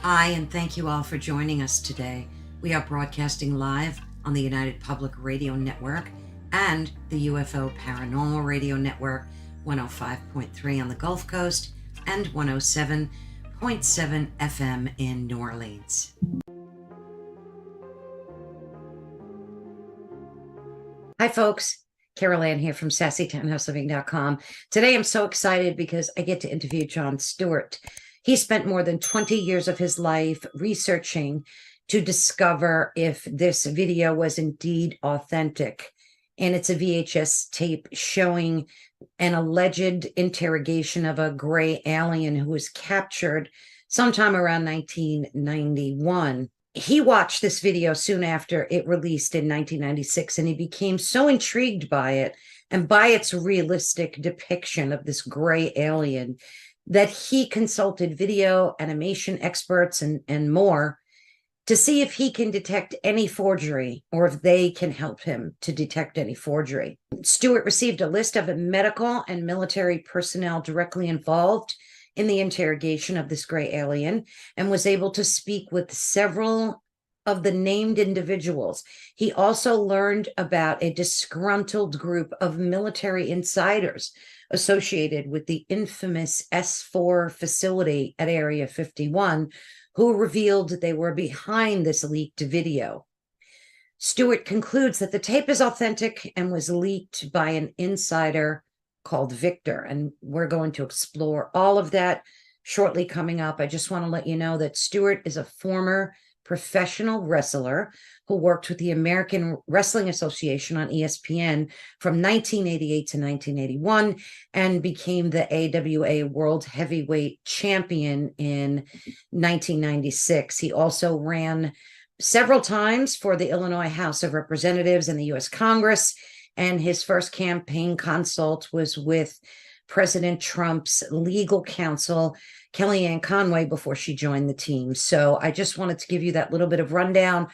Hi, and thank you all for joining us today. We are broadcasting live on the United Public Radio Network and the UFO Paranormal Radio Network, 105.3 on the Gulf Coast and 107.7 FM in New Orleans. Hi, folks. Carol Ann here from SassyTownhouseLiving.com. Today I'm so excited because I get to interview Jon Stewart. He spent more than 20 years of his life researching to discover if this video was indeed authentic. And it's a VHS tape showing an alleged interrogation of a gray alien who was captured sometime around 1991. He watched this video soon after it released in 1996, and he became so intrigued by it and by its realistic depiction of this gray alien that he consulted video animation experts and more to see if he can detect any forgery or if they can help him to detect any forgery. Stewart received a list of medical and military personnel directly involved in the interrogation of this gray alien and was able to speak with several of the named individuals. He also learned about a disgruntled group of military insiders associated with the infamous S4 facility at Area 51, who revealed that they were behind this leaked video. Stewart concludes that the tape is authentic and was leaked by an insider called Victor, and we're going to explore all of that shortly coming up. I just want to let you know that Stewart is a former professional wrestler who worked with the American Wrestling Association on ESPN from 1988 to 1981 and became the AWA World Heavyweight Champion in 1996. He also ran several times for the Illinois House of Representatives and the U.S. Congress, and his first campaign consult was with President Trump's legal counsel, Kellyanne Conway, before she joined the team. So I just wanted to give you that little bit of rundown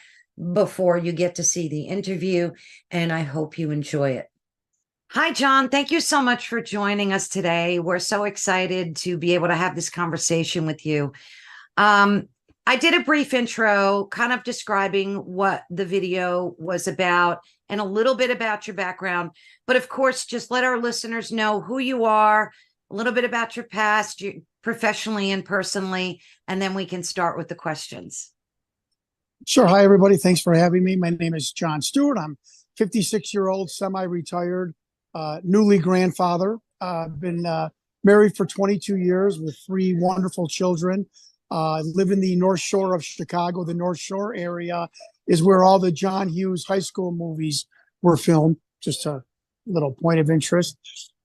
before you get to see the interview, and I hope you enjoy it. Hi, Jon. Thank you so much for joining us today. We're so excited to be able to have this conversation with you. I did a brief intro kind of describing what the video was about and a little bit about your background. But of course, just let our listeners know who you are, a little bit about your past, professionally and personally, and then we can start with the questions. Sure. Hi, everybody. Thanks for having me. My name is Jon Stewart. I'm 56-year-old, semi-retired, newly grandfather. I've been married for 22 years with 3 wonderful children. I live in the North Shore of Chicago. The North Shore area is where all the John Hughes high school movies were filmed. Just a little point of interest.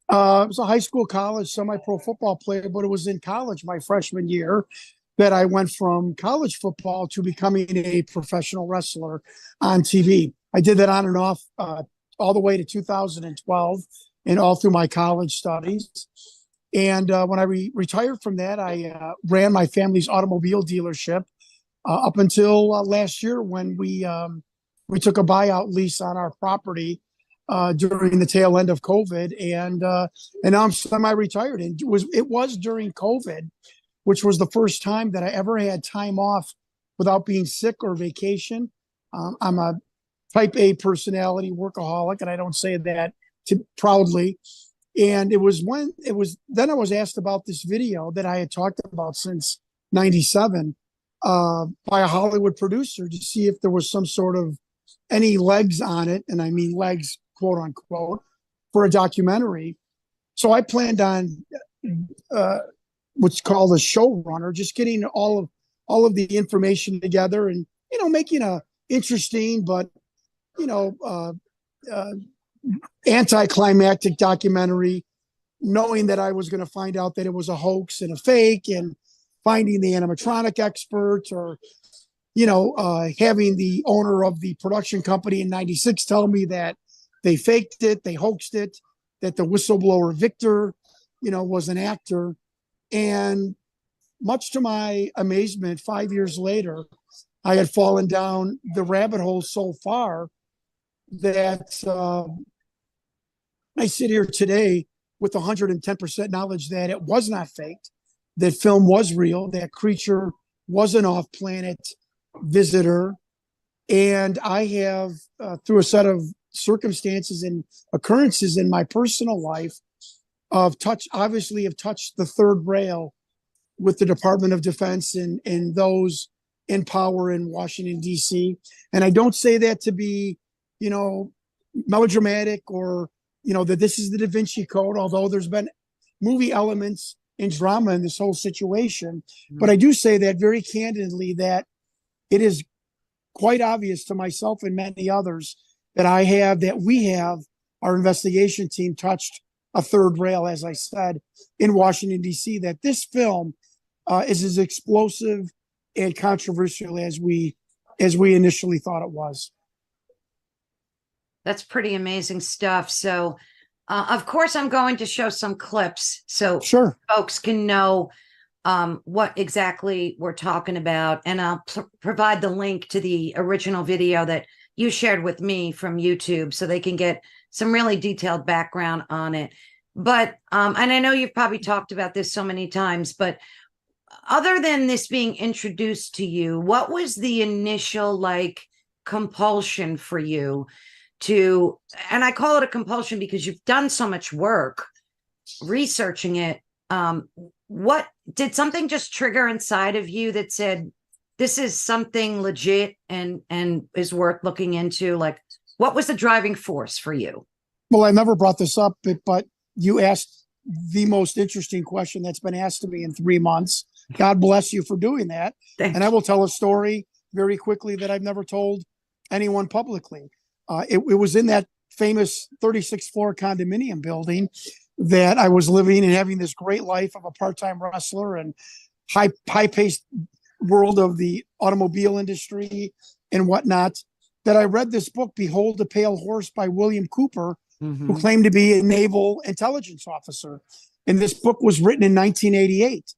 I was a high school, college, semi-pro football player, but it was in college my freshman year that I went from college football to becoming a professional wrestler on TV. I did that on and off all the way to 2012 and all through my college studies. And when I retired from that, I ran my family's automobile dealership up until last year when we took a buyout lease on our property during the tail end of COVID, and now I'm semi-retired. And it was during COVID, which was the first time that I ever had time off without being sick or vacation. I'm a type A personality, workaholic, and I don't say that proudly. And then I was asked about this video that I had talked about since '97 by a Hollywood producer to see if there was some sort of any legs on it, and I mean legs, quote unquote, for a documentary. So I planned on what's called a showrunner, just getting all of the information together and making a interesting but anticlimactic documentary, knowing that I was going to find out that it was a hoax and a fake, and finding the animatronic expert, or having the owner of the production company in '96 tell me that they faked it, they hoaxed it, that the whistleblower Victor, was an actor. And much to my amazement, 5 years later, I had fallen down the rabbit hole so far that I sit here today with 110% knowledge that it was not faked, that film was real, that creature was an off-planet visitor. And I have, through a set of circumstances and occurrences in my personal life, obviously have touched the third rail with the Department of Defense and those in power in Washington, D.C. And I don't say that to be, melodramatic or, that this is the Da Vinci Code, although there's been movie elements and drama in this whole situation. Mm-hmm. But I do say that very candidly, that it is quite obvious to myself and many others that we have, our investigation team touched a third rail, as I said, in Washington, D.C., that this film is as explosive and controversial as we initially thought it was. That's pretty amazing stuff. So, of course, I'm going to show some clips so sure, folks can know what exactly we're talking about. And I'll provide the link to the original video that you shared with me from YouTube so they can get some really detailed background on it. But, and I know you've probably talked about this so many times, but other than this being introduced to you, what was the initial compulsion for you to, and I call it a compulsion because you've done so much work researching it. What did something just trigger inside of you that said, this is something legit and is worth looking into? What was the driving force for you? Well, I never brought this up, but you asked the most interesting question that's been asked to me in 3 months. God bless you for doing that. Thank and I will tell a story very quickly that I've never told anyone publicly. It was in that famous 36th floor condominium building that I was living and having this great life of a part-time wrestler and high-paced world of the automobile industry and whatnot, that I read this book, Behold the Pale Horse by William Cooper, mm-hmm. who claimed to be a naval intelligence officer. And this book was written in 1988.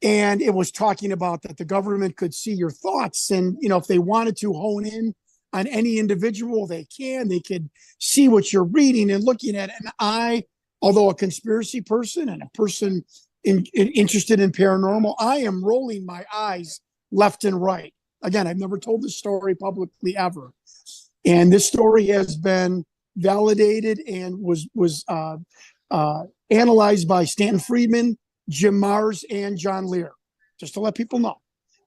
And it was talking about that the government could see your thoughts. And, if they wanted to hone in on any individual, they could see what you're reading and looking at. And I, although a conspiracy person and a person interested in paranormal, I am rolling my eyes left and right. Again, I've never told this story publicly ever. And this story has been validated and was analyzed by Stanton Friedman, Jim Marrs, and John Lear, just to let people know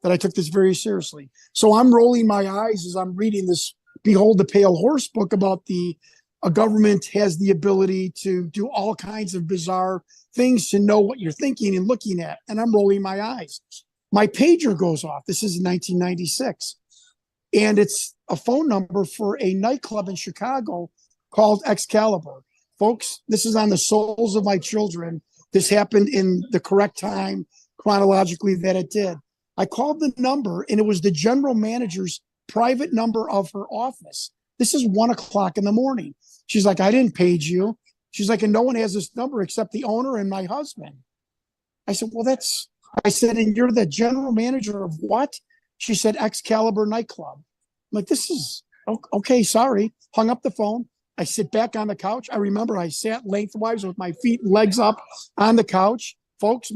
that I took this very seriously. So I'm rolling my eyes as I'm reading this Behold the Pale Horse book about a government has the ability to do all kinds of bizarre things to know what you're thinking and looking at. And I'm rolling my eyes. My pager goes off. This is in 1996. And it's a phone number for a nightclub in Chicago called Excalibur. Folks, this is on the souls of my children. This happened in the correct time chronologically that it did. I called the number and it was the general manager's private number of her office. This is 1:00 in the morning. She's like, I didn't page you. She's like, and no one has this number except the owner and my husband. I said, well, I said, and you're the general manager of what? She said, Excalibur nightclub. I'm like, this is okay. Sorry. Hung up the phone. I sit back on the couch. I remember I sat lengthwise with my feet, legs up on the couch. Folks,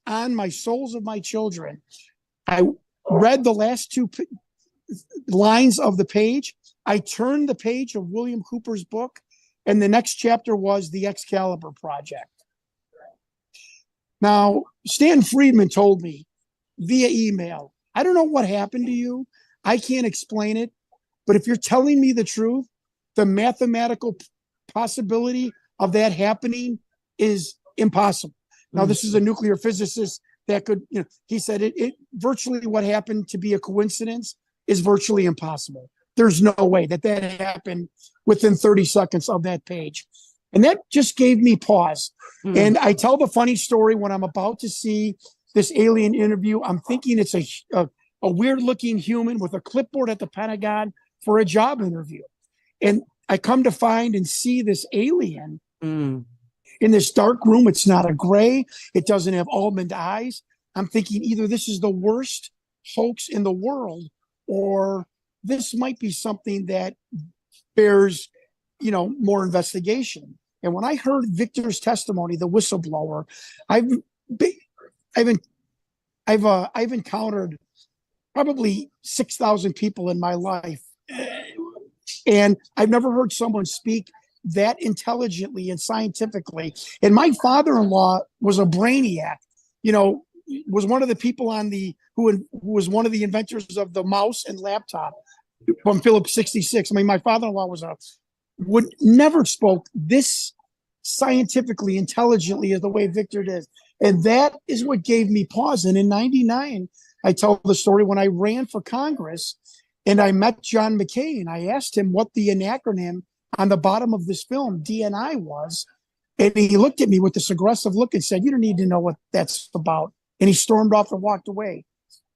on my souls of my children. I read the last two lines of the page. I turned the page of William Cooper's book, and the next chapter was the Excalibur Project. Now, Stan Friedman told me via email, I don't know what happened to you. I can't explain it. But if you're telling me the truth, the mathematical possibility of that happening is impossible. Now, this is a nuclear physicist that could, he said it virtually what happened to be a coincidence is virtually impossible. There's no way that happened within 30 seconds of that page. And that just gave me pause. And I tell the funny story when I'm about to see this alien interview. I'm thinking it's a weird looking human with a clipboard at the Pentagon for a job interview. And I come to find and see this alien in this dark room. It's not a gray. It doesn't have almond eyes. I'm thinking either this is the worst hoax in the world, or this might be something that bears, more investigation. And when I heard Victor's testimony, the whistleblower, I I've encountered probably 6,000 people in my life, and I've never heard someone speak that intelligently and scientifically. And my father-in-law was a brainiac. You know, was one of the people on the who was one of the inventors of the mouse and laptop from Philips 66. I mean, my father-in-law would never spoke this scientifically intelligently as the way Victor did. And that is what gave me pause. And in 99, I tell the story when I ran for Congress and I met John McCain. I asked him what the acronym on the bottom of this film, DNI, was. And he looked at me with this aggressive look and said, "You don't need to know what that's about." And he stormed off and walked away.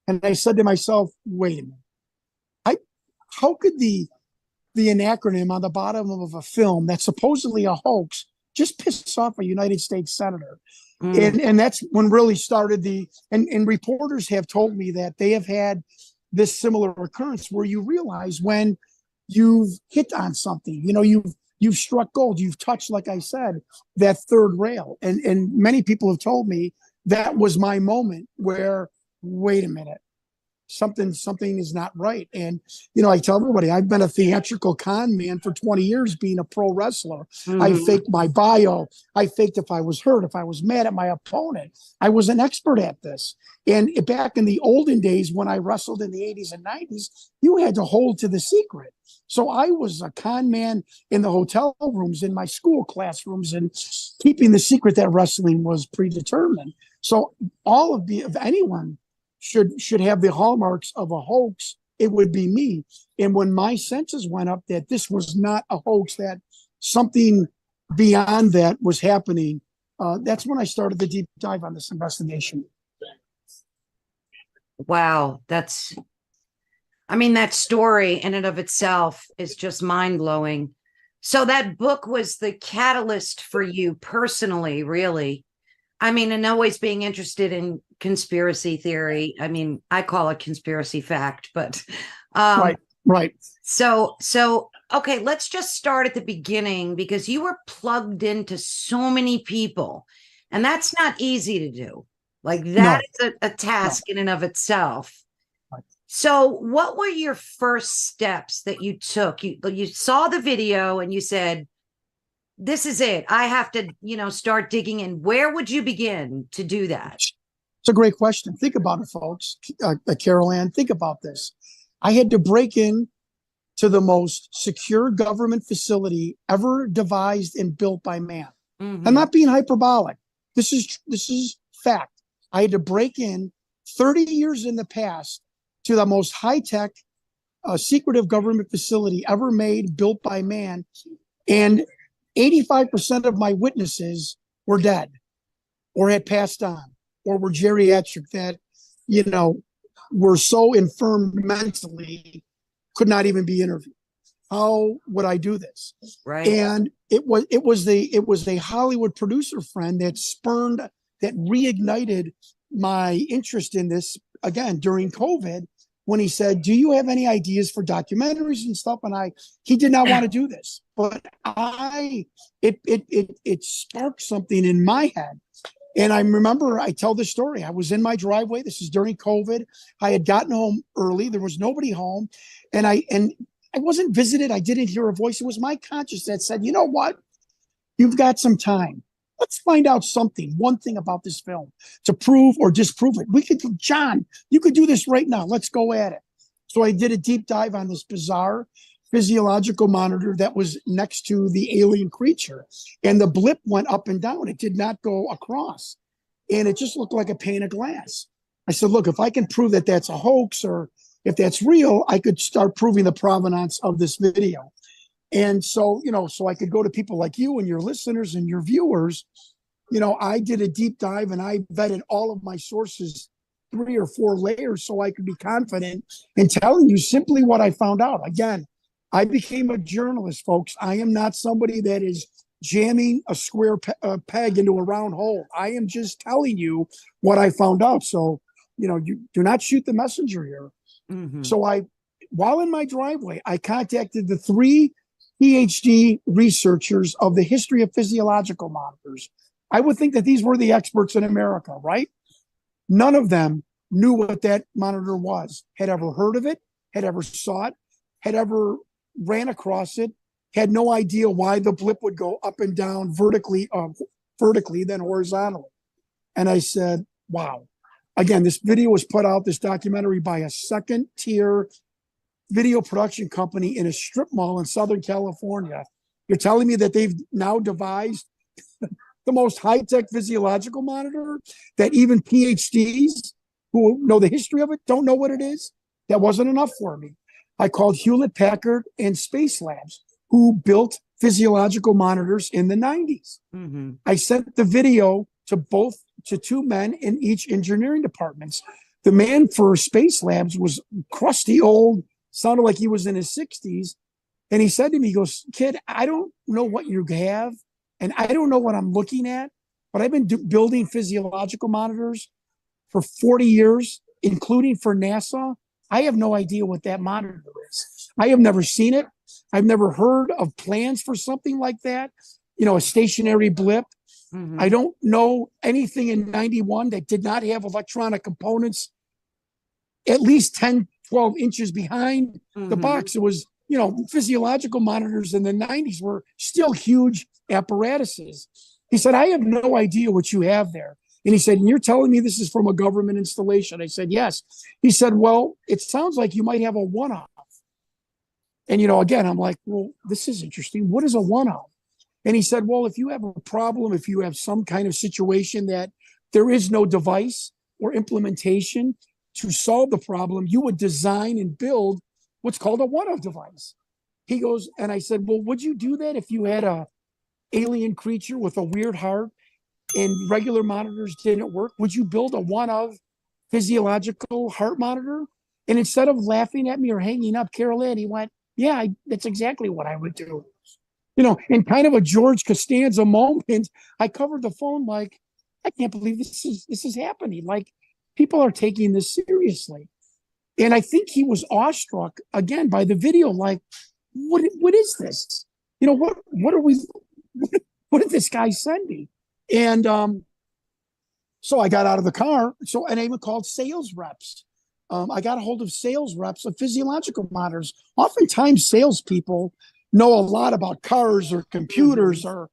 And I said to myself, wait a minute. How could the acronym on the bottom of a film that's supposedly a hoax just piss off a United States senator? And that's when really started and reporters have told me that they have had this similar occurrence where you realize when you've hit on something, you know, you've struck gold, you've touched, like I said, that third rail. And many people have told me that was my moment where, wait a minute, something is not right. And, you know, I tell everybody, I've been a theatrical con man for 20 years being a pro wrestler. I faked my bio. I faked if I was hurt, if I was mad at my opponent. I was an expert at this. And back in the olden days when I wrestled in the 80s and 90s, you had to hold to the secret. So I was a con man in the hotel rooms, in my school classrooms, and keeping the secret that wrestling was predetermined. So all of if anyone should have the hallmarks of a hoax, it would be me. And when my senses went up that this was not a hoax, that something beyond that was happening, that's when I started the deep dive on this investigation. Wow, that story in and of itself is just mind-blowing. So that book was the catalyst for you personally, really. I mean, and always being interested in conspiracy theory. I mean, I call it conspiracy fact, but right. So okay, let's just start at the beginning, because you were plugged into so many people, and that's not easy to do. Like that is a task in and of itself. Right. So what were your first steps that you took? You saw the video and you said, this is it. I have to, start digging in. Where would you begin to do that? It's a great question. Think about it, folks. Carol Ann, think about this. I had to break in to the most secure government facility ever devised and built by man. I'm not being hyperbolic. This is fact. I had to break in 30 years in the past to the most high-tech, secretive government facility ever made, built by man. And 85% of my witnesses were dead or had passed on or were geriatric, that, were so infirm mentally, could not even be interviewed. How would I do this? Right. And it was a Hollywood producer friend that reignited my interest in this again during COVID, when he said, "Do you have any ideas for documentaries and stuff?" And he did not want to do this, but it sparked something in my head. And I remember, I tell this story. I was in my driveway. This is during COVID. I had gotten home early. There was nobody home, and I wasn't visited. I didn't hear a voice. It was my conscience that said, "You know what? You've got some time. Let's find out one thing about this film to prove or disprove it. John, you could do this right now. Let's go at it." So I did a deep dive on this bizarre physiological monitor that was next to the alien creature. And the blip went up and down. It did not go across. And it just looked like a pane of glass. I said, look, if I can prove that that's a hoax, or if that's real, I could start proving the provenance of this video. And so, so I could go to people like you and your listeners and your viewers. I did a deep dive and I vetted all of my sources, 3 or 4 layers, so I could be confident in telling you simply what I found out. Again, I became a journalist, folks. I am not somebody that is jamming a square peg into a round hole. I am just telling you what I found out. So, you do not shoot the messenger here. So while in my driveway, I contacted the 3 PhD researchers of the history of physiological monitors. I would think that these were the experts in America, right? None of them knew what that monitor was, had ever heard of it, had ever saw it, had ever ran across it, had no idea why the blip would go up and down vertically, then horizontally. And I said, wow. Again, this video was put out, this documentary, by a second tier video production company in a strip mall in Southern California. You're telling me that they've now devised the most high-tech physiological monitor that even PhDs who know the history of it don't know what it is? That wasn't enough for me. I called Hewlett Packard and Space Labs, who built physiological monitors in the 90s. Mm-hmm. I sent the video to two men in each engineering departments. The man for Space Labs was crusty old, sounded like he was in his 60s. And he said to me, he goes, kid, I don't know what you have, and I don't know what I'm looking at, but I've been building physiological monitors for 40 years, including for NASA. I have no idea what that monitor is. I have never seen it. I've never heard of plans for something like that, a stationary blip. Mm-hmm. I don't know anything in 91 that did not have electronic components at least 10, 12 inches behind the box. It was, physiological monitors in the 90s were still huge apparatuses. He said, I have no idea what you have there. And he said, and you're telling me this is from a government installation? I said, yes. He said, well, it sounds like you might have a one-off. And, again, I'm like, well, this is interesting. What is a one-off? And he said, well, if you have a problem, if you have some kind of situation that there is no device or implementation to solve the problem, you would design and build what's called a one-off device. He goes, and I said, well, would you do that if you had a alien creature with a weird heart and regular monitors didn't work? Would you build a one-off physiological heart monitor? And instead of laughing at me or hanging up, Carol Ann, he went, yeah, that's exactly what I would do. In kind of a George Costanza moment, I covered the phone like, I can't believe this is happening. Like, people are taking this seriously. And I think he was awestruck again by the video. Like, what is this? What did this guy send me? And so I got out of the car. And I even called sales reps. I got a hold of sales reps of physiological monitors. Oftentimes, salespeople know a lot about cars or computers or,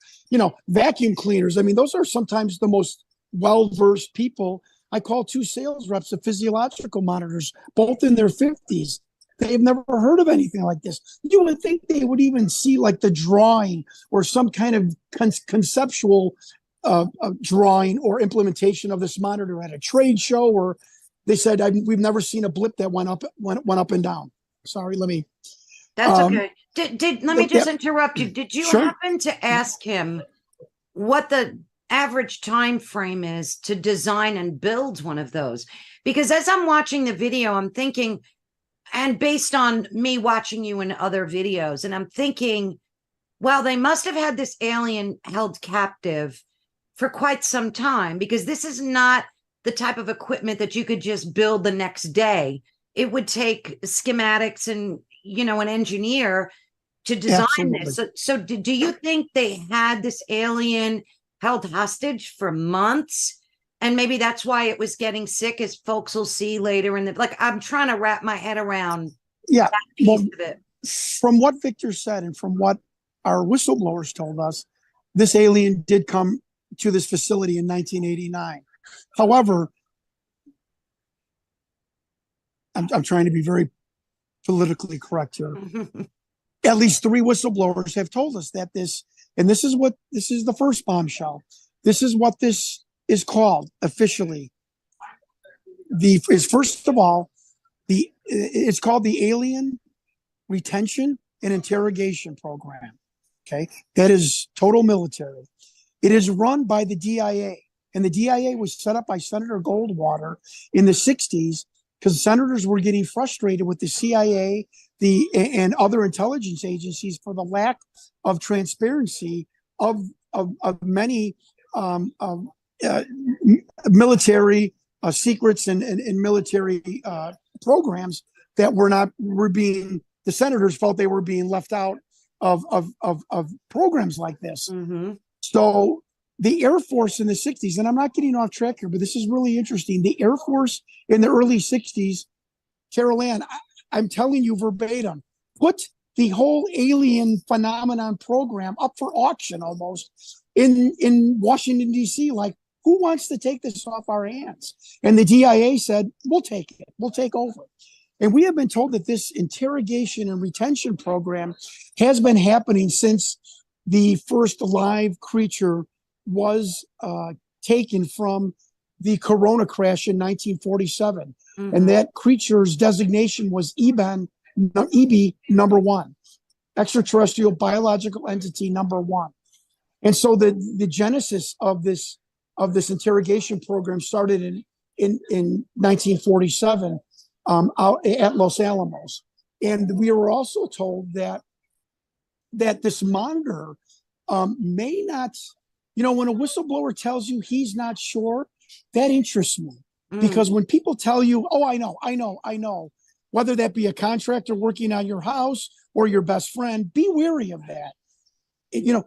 vacuum cleaners. I mean, those are sometimes the most well-versed people. I called two sales reps of physiological monitors, both in their 50s. They've never heard of anything like this. You would think they would even see like the drawing or some kind of conceptual drawing or implementation of this monitor at a trade show, or they said, we've never seen a blip that went up and down. Sorry, let me. That's okay. Let me just interrupt you. Did you happen to ask him what the average time frame is to design and build one of those? Because as I'm watching the video, I'm thinking, and based on me watching you in other videos, and I'm thinking, well, they must have had this alien held captive for quite some time, because this is not the type of equipment that you could just build the next day. It would take schematics and, an engineer to design Absolutely. This. So do you think they had this alien held hostage for months, and maybe that's why it was getting sick, as folks will see later in the, I'm trying to wrap my head around that piece of it. From what Victor said and from what our whistleblowers told us, this alien did come to this facility in 1989. However, I'm trying to be very politically correct here. At least 3 whistleblowers have told us that this is the first bombshell. This is what this is called officially. First of all, it's called the Alien Retention and Interrogation Program. Okay, that is total military. It is run by the DIA, and the DIA was set up by Senator Goldwater in the 60s because senators were getting frustrated with the CIA, and other intelligence agencies for the lack of transparency of many military secrets and military programs that the senators felt they were being left out of programs like this. Mm-hmm. So the Air Force in the 60s, and I'm not getting off track here, but this is really interesting. The Air Force in the early 60s, Carol Ann, I'm telling you verbatim, put the whole alien phenomenon program up for auction almost in Washington, D.C. Like, who wants to take this off our hands? And the DIA said, we'll take it. We'll take over. And we have been told that this interrogation and retention program has been happening since the first live creature was taken from the Corona crash in 1947. Mm-hmm. And that creature's designation was EB number 1, extraterrestrial biological entity number 1. And so the genesis of this interrogation program started in 1947 out at Los Alamos. And we were also told that this monitor may not, when a whistleblower tells you he's not sure, that interests me. Because when people tell you, oh, I know, whether that be a contractor working on your house or your best friend, be wary of that.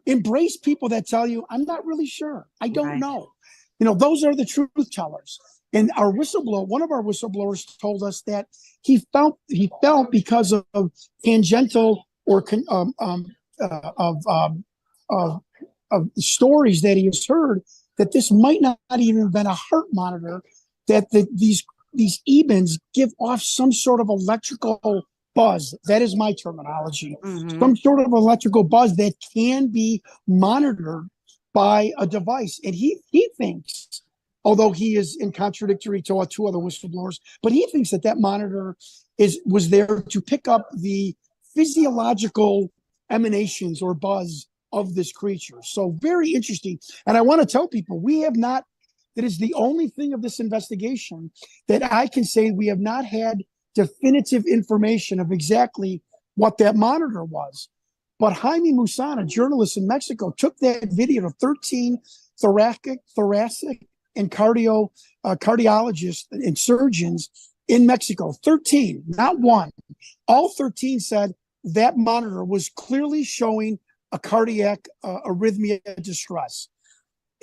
Embrace people that tell you, I'm not really sure. I don't know. Those are the truth tellers. And one of our whistleblowers told us that he felt because of tangential or of stories that he has heard, that this might not even have been a heart monitor, that these EBINs give off some sort of electrical buzz. That is my terminology. Mm-hmm. Some sort of electrical buzz that can be monitored by a device. And he thinks, although he is in contradictory to our 2 other whistleblowers, but he thinks that monitor was there to pick up the physiological emanations or buzz of this creature. So very interesting. And I want to tell people, that is the only thing of this investigation that I can say we have not had definitive information of exactly what that monitor was. But Jaime Maussan, a journalist in Mexico, took that video to 13 thoracic and cardiologists and surgeons in Mexico. 13, not one. All 13 said that monitor was clearly showing a cardiac arrhythmia distress.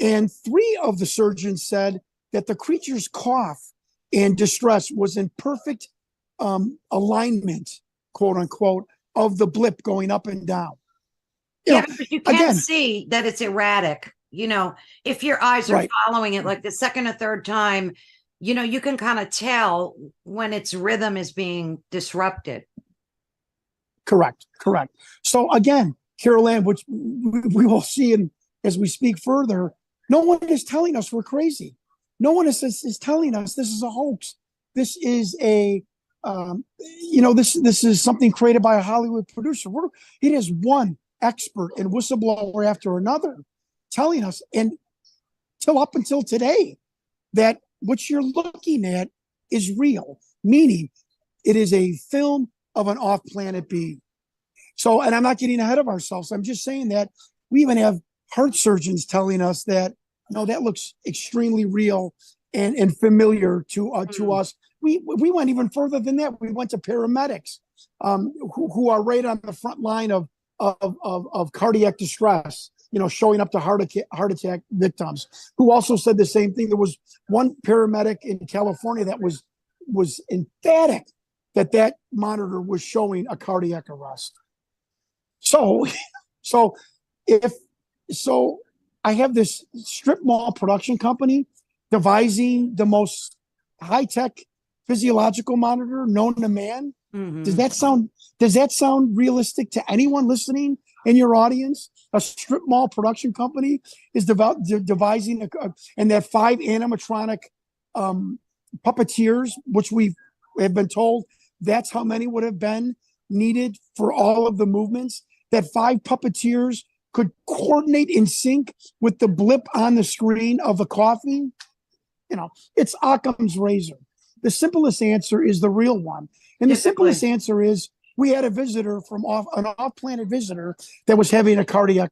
And 3 of the surgeons said that the creature's cough and distress was in perfect alignment, quote unquote, of the blip going up and down. But you can't see that it's erratic. If your eyes are following it like the second or third time, you can kind of tell when its rhythm is being disrupted. Correct. So again, Carol Ann, which we will see as we speak further, no one is telling us we're crazy. No one is telling us this is a hoax. This is this is something created by a Hollywood producer. It is one expert and whistleblower after another telling us, and up until today, that what you're looking at is real, meaning it is a film of an off-planet being. So, and I'm not getting ahead of ourselves. I'm just saying that we even have heart surgeons telling us that, no, that looks extremely real and familiar to us. We went even further than that. We went to paramedics who are right on the front line of cardiac distress, showing up to heart attack victims, who also said the same thing. There was one paramedic in California that was emphatic that monitor was showing a cardiac arrest. So I have this strip mall production company devising the most high-tech physiological monitor known to man. Mm-hmm. Does that sound realistic to anyone listening in your audience? A strip mall production company is devising and that 5 animatronic puppeteers, which we have been told that's how many would have been needed for all of the movements, that 5 puppeteers could coordinate in sync with the blip on the screen of a coffee. It's Occam's razor. The simplest answer is the real one. And the simplest answer is we had a visitor an off-planet visitor that was having a cardiac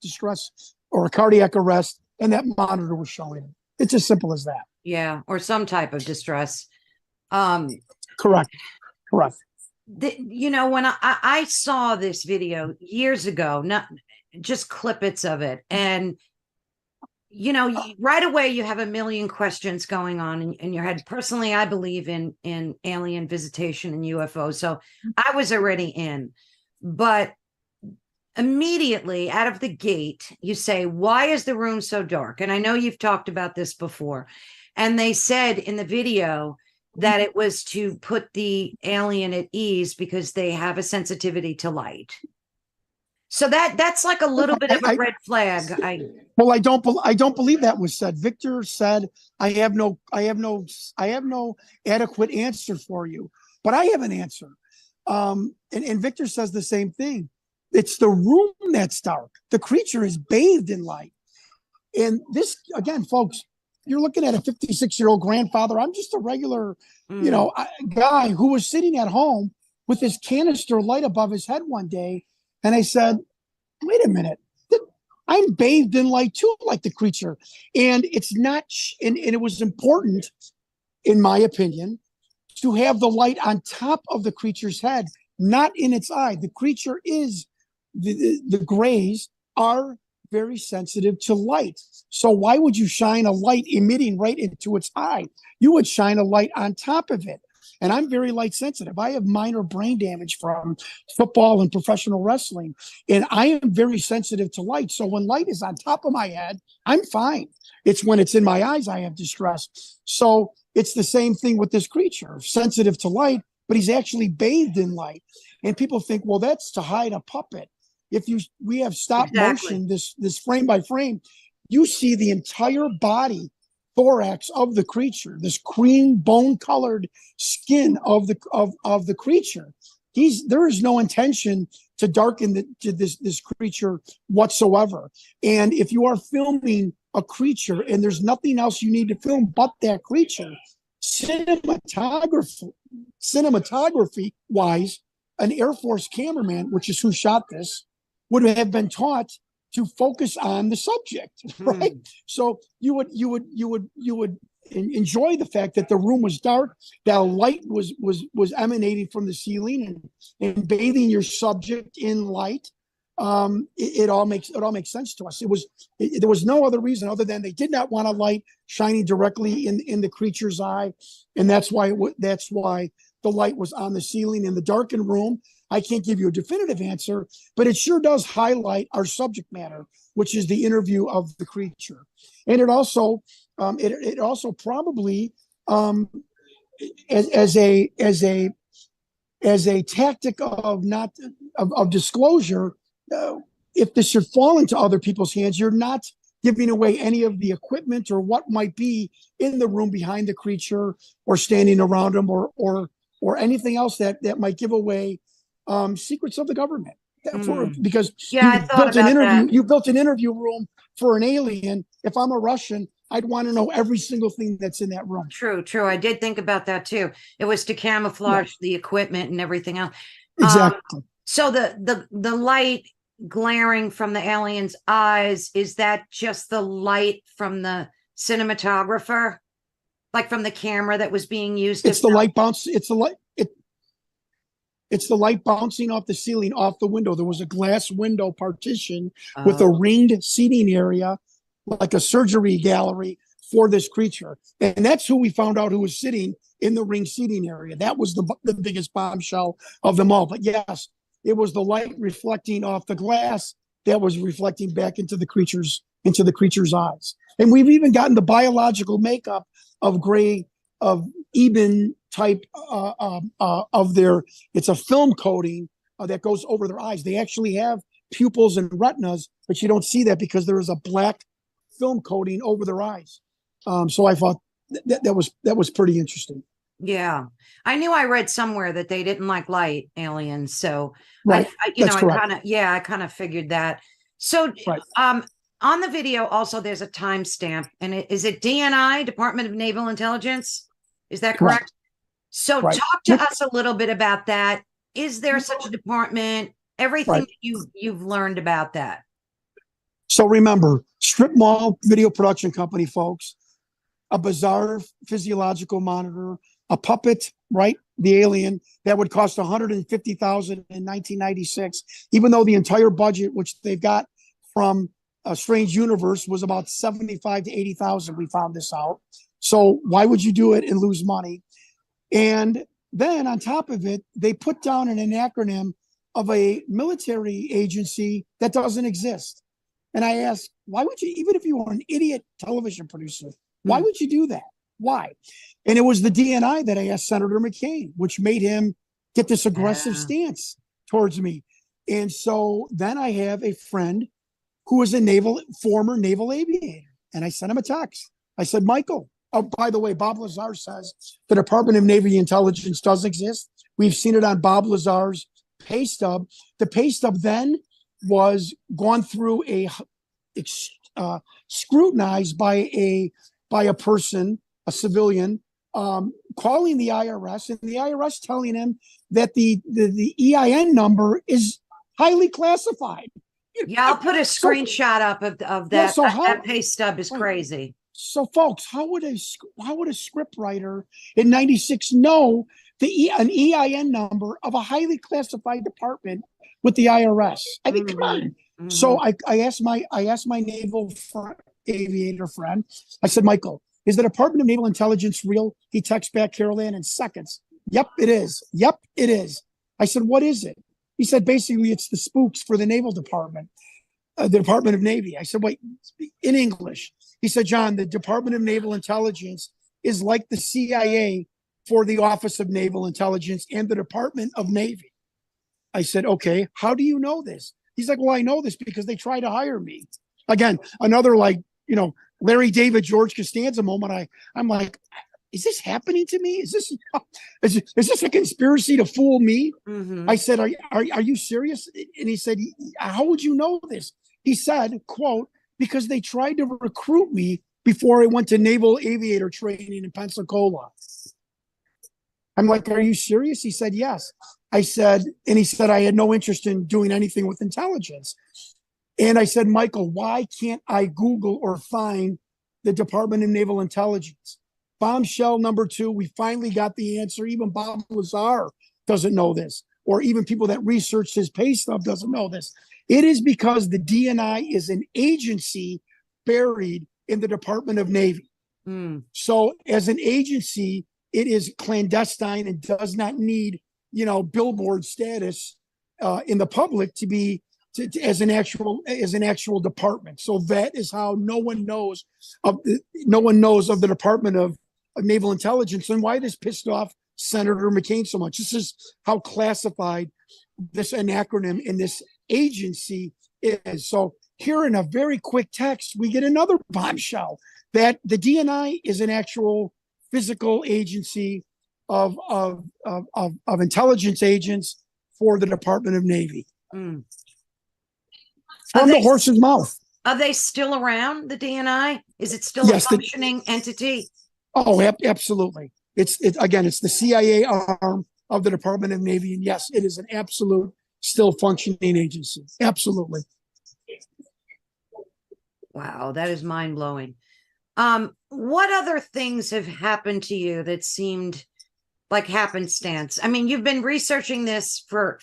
distress or a cardiac arrest, and that monitor was showing it. It's as simple as that. Yeah, or some type of distress. Correct. When I saw this video years ago, not just clippets of it, and right away you have a million questions going on in your head. Personally, I believe in alien visitation and UFOs, so I was already in. But immediately out of the gate, you say, "Why is the room so dark?" And I know you've talked about this before. And they said in the video that it was to put the alien at ease because they have a sensitivity to light. So that's like a little bit of a red flag. Well, I don't believe that was said. Victor said, I have no adequate answer for you, but I have an answer. And Victor says the same thing. It's the room that's dark. The creature is bathed in light. And this, again, folks, you're looking at a 56-year-old grandfather. I'm just a regular, guy who was sitting at home with his canister light above his head one day. And I said, wait a minute, I'm bathed in light too, like the creature. And it's not, and it was important, in my opinion, to have the light on top of the creature's head, not in its eye. The creature is, the grays are very sensitive to light. So why would you shine a light emitting right into its eye? You would shine a light on top of it. And I'm very light sensitive. I have minor brain damage from football and professional wrestling. And I am very sensitive to light. So when light is on top of my head, I'm fine. It's when it's in my eyes I have distress. So it's the same thing with this creature, sensitive to light, but he's actually bathed in light. And people think, well, that's to hide a puppet. We have stop motion, this frame by frame, you see the entire body thorax of the creature, this cream bone colored skin of the creature. There is no intention to darken this creature whatsoever. And if you are filming a creature and there's nothing else you need to film but that creature, cinematography wise, an Air Force cameraman, which is who shot this, would have been taught to focus on the subject, right? So you would enjoy the fact that the room was dark, that light was emanating from the ceiling and bathing your subject in light. It all makes sense to us. There was no other reason other than they did not want a light shining directly in the creature's eye, and that's why the light was on the ceiling in the darkened room. I can't give you a definitive answer, but it sure does highlight our subject matter, which is the interview of the creature. And it also probably as a tactic of disclosure, if this should fall into other people's hands, you're not giving away any of the equipment or what might be in the room behind the creature or standing around them or anything else that might give away secrets of the government. Because you built an interview room for an alien. If I'm a Russian, I'd want to know every single thing that's in that room. True. I did think about that too. It was to camouflage the equipment and everything else. Exactly. So the light glaring from the alien's eyes, is that just the light from the cinematographer, like from the camera that was being used? It's the light bounce. It's the light bouncing off the ceiling, off the window. There was a glass window partition with a ringed seating area, like a surgery gallery for this creature. And that's who we found out who was sitting in the ringed seating area. That was the biggest bombshell of them all. But yes, it was the light reflecting off the glass that was reflecting back into the creature's eyes. And we've even gotten the biological makeup of Eben type of their, it's a film coating that goes over their eyes. They actually have pupils and retinas, but you don't see that because there is a black film coating over their eyes. So I thought that was pretty interesting. Yeah, I knew I read somewhere that they didn't like light, aliens. So right, I kind of figured that. So right. On the video also there's a timestamp, and is it DNI, Department of Naval Intelligence? Is that correct? So talk to us a little bit about that. Is there such a department? Everything that you've learned about that. So remember, strip mall video production company, folks, a bizarre physiological monitor, a puppet, right? The alien that would cost $150,000 in 1996, even though the entire budget, which they've got from Strange Universe was about 75 to 80,000. We found this out. So why would you do it and lose money? And then on top of it, they put down an acronym of a military agency that doesn't exist. And I asked, why would you, even if you were an idiot television producer, why would you do that? Why? And it was the DNI that I asked Senator McCain, which made him get this aggressive stance towards me. And so then I have a friend who is a former naval aviator. And I sent him a text. I said, Michael, oh, by the way, Bob Lazar says the Department of Navy intelligence does exist. We've seen it on Bob Lazar's pay stub. The pay stub then was gone through scrutinized by a person, a civilian, calling the IRS, and the IRS telling him that the EIN number is highly classified. Yeah, I'll put a screenshot up of that. Yeah, so that pay stub is crazy. So, folks, how would a script writer in '96 know an EIN number of a highly classified department with the IRS? I mean, come on. So I asked my naval aviator friend. I said, Michael, is the Department of Naval Intelligence real? He texts back, Carol Ann, in seconds. Yep, it is. Yep, it is. I said, what is it? He said, basically, it's the spooks for the Naval Department, the Department of Navy. I said, wait, in English. He said, John, the Department of Naval Intelligence is like the CIA for the Office of Naval Intelligence and the Department of Navy. I said, okay, how do you know this? He's like, well, I know this because they tried to hire me. Again, another Larry David, George Costanza moment. I'm like, is this happening to me? Is this a conspiracy to fool me? I said, are you serious? And he said, how would you know this? He said, quote, because they tried to recruit me before I went to naval aviator training in Pensacola. I'm like, are you serious? He said, yes. I said, and he said, I had no interest in doing anything with intelligence. And I said, Michael, why can't I Google or find the Department of Naval Intelligence? Bombshell number 2, we finally got the answer. Even Bob Lazar doesn't know this, or even people that researched his pay stub doesn't know this. It is because the DNI is an agency buried in the Department of Navy. So as an agency, it is clandestine and does not need, billboard status in the public to be as an actual department. So that is how no one knows of the Department of Naval Intelligence, and why this pissed off Senator McCain so much. This is how classified this acronym in this agency is. So here in a very quick text, we get another bombshell that the DNI is an actual physical agency of intelligence agents for the Department of Navy. From the horse's mouth. Are they still around, the DNI? Is it still a functioning entity? Oh, absolutely. It's the CIA arm of the Department of Navy. And yes, it is an absolute still functioning agency. Absolutely. Wow, that is mind blowing. What other things have happened to you that seemed like happenstance? I mean, you've been researching this for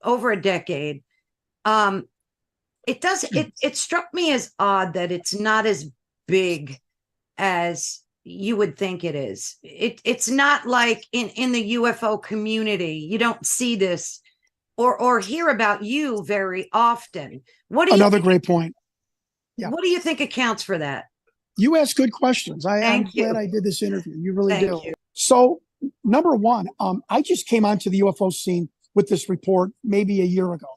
over a decade. It struck me as odd that it's not as big as you would think it is. It's not like in the UFO community, you don't see this or hear about you very often. Another great point. Yeah. What do you think accounts for that? You ask good questions. I'm glad I did this interview. You really do. Thank you. So, number one, I just came onto the UFO scene with this report maybe a year ago.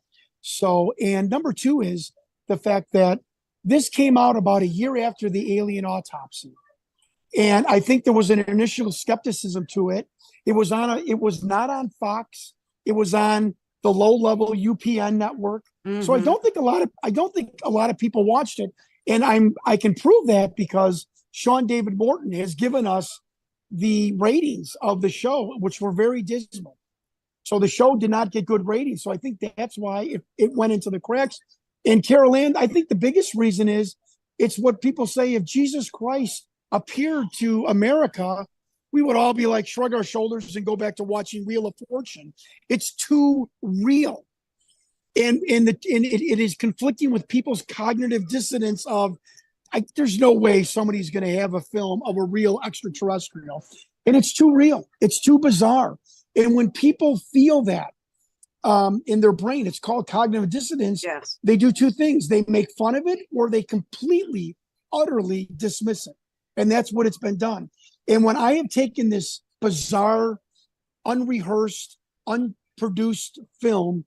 So, and number 2 is the fact that this came out about a year after the alien autopsy. And I think there was an initial skepticism to it. It was not on Fox. It was on the low-level UPN network. So I don't think a lot of people watched it. And I can prove that because Sean David Morton has given us the ratings of the show, which were very dismal. So the show did not get good ratings. So I think that's why it went into the cracks. And Carol Ann, I think the biggest reason is it's what people say, if Jesus Christ appeared to America, we would all be like, shrug our shoulders and go back to watching Wheel of Fortune. It's too real. it is conflicting with people's cognitive dissonance of, there's no way somebody's going to have a film of a real extraterrestrial, and it's too real, it's too bizarre. And when people feel that in their brain, it's called cognitive dissonance. Yes. They do two things: they make fun of it, or they completely, utterly dismiss it. And that's what it's been done. And when I have taken this bizarre, unrehearsed, unproduced film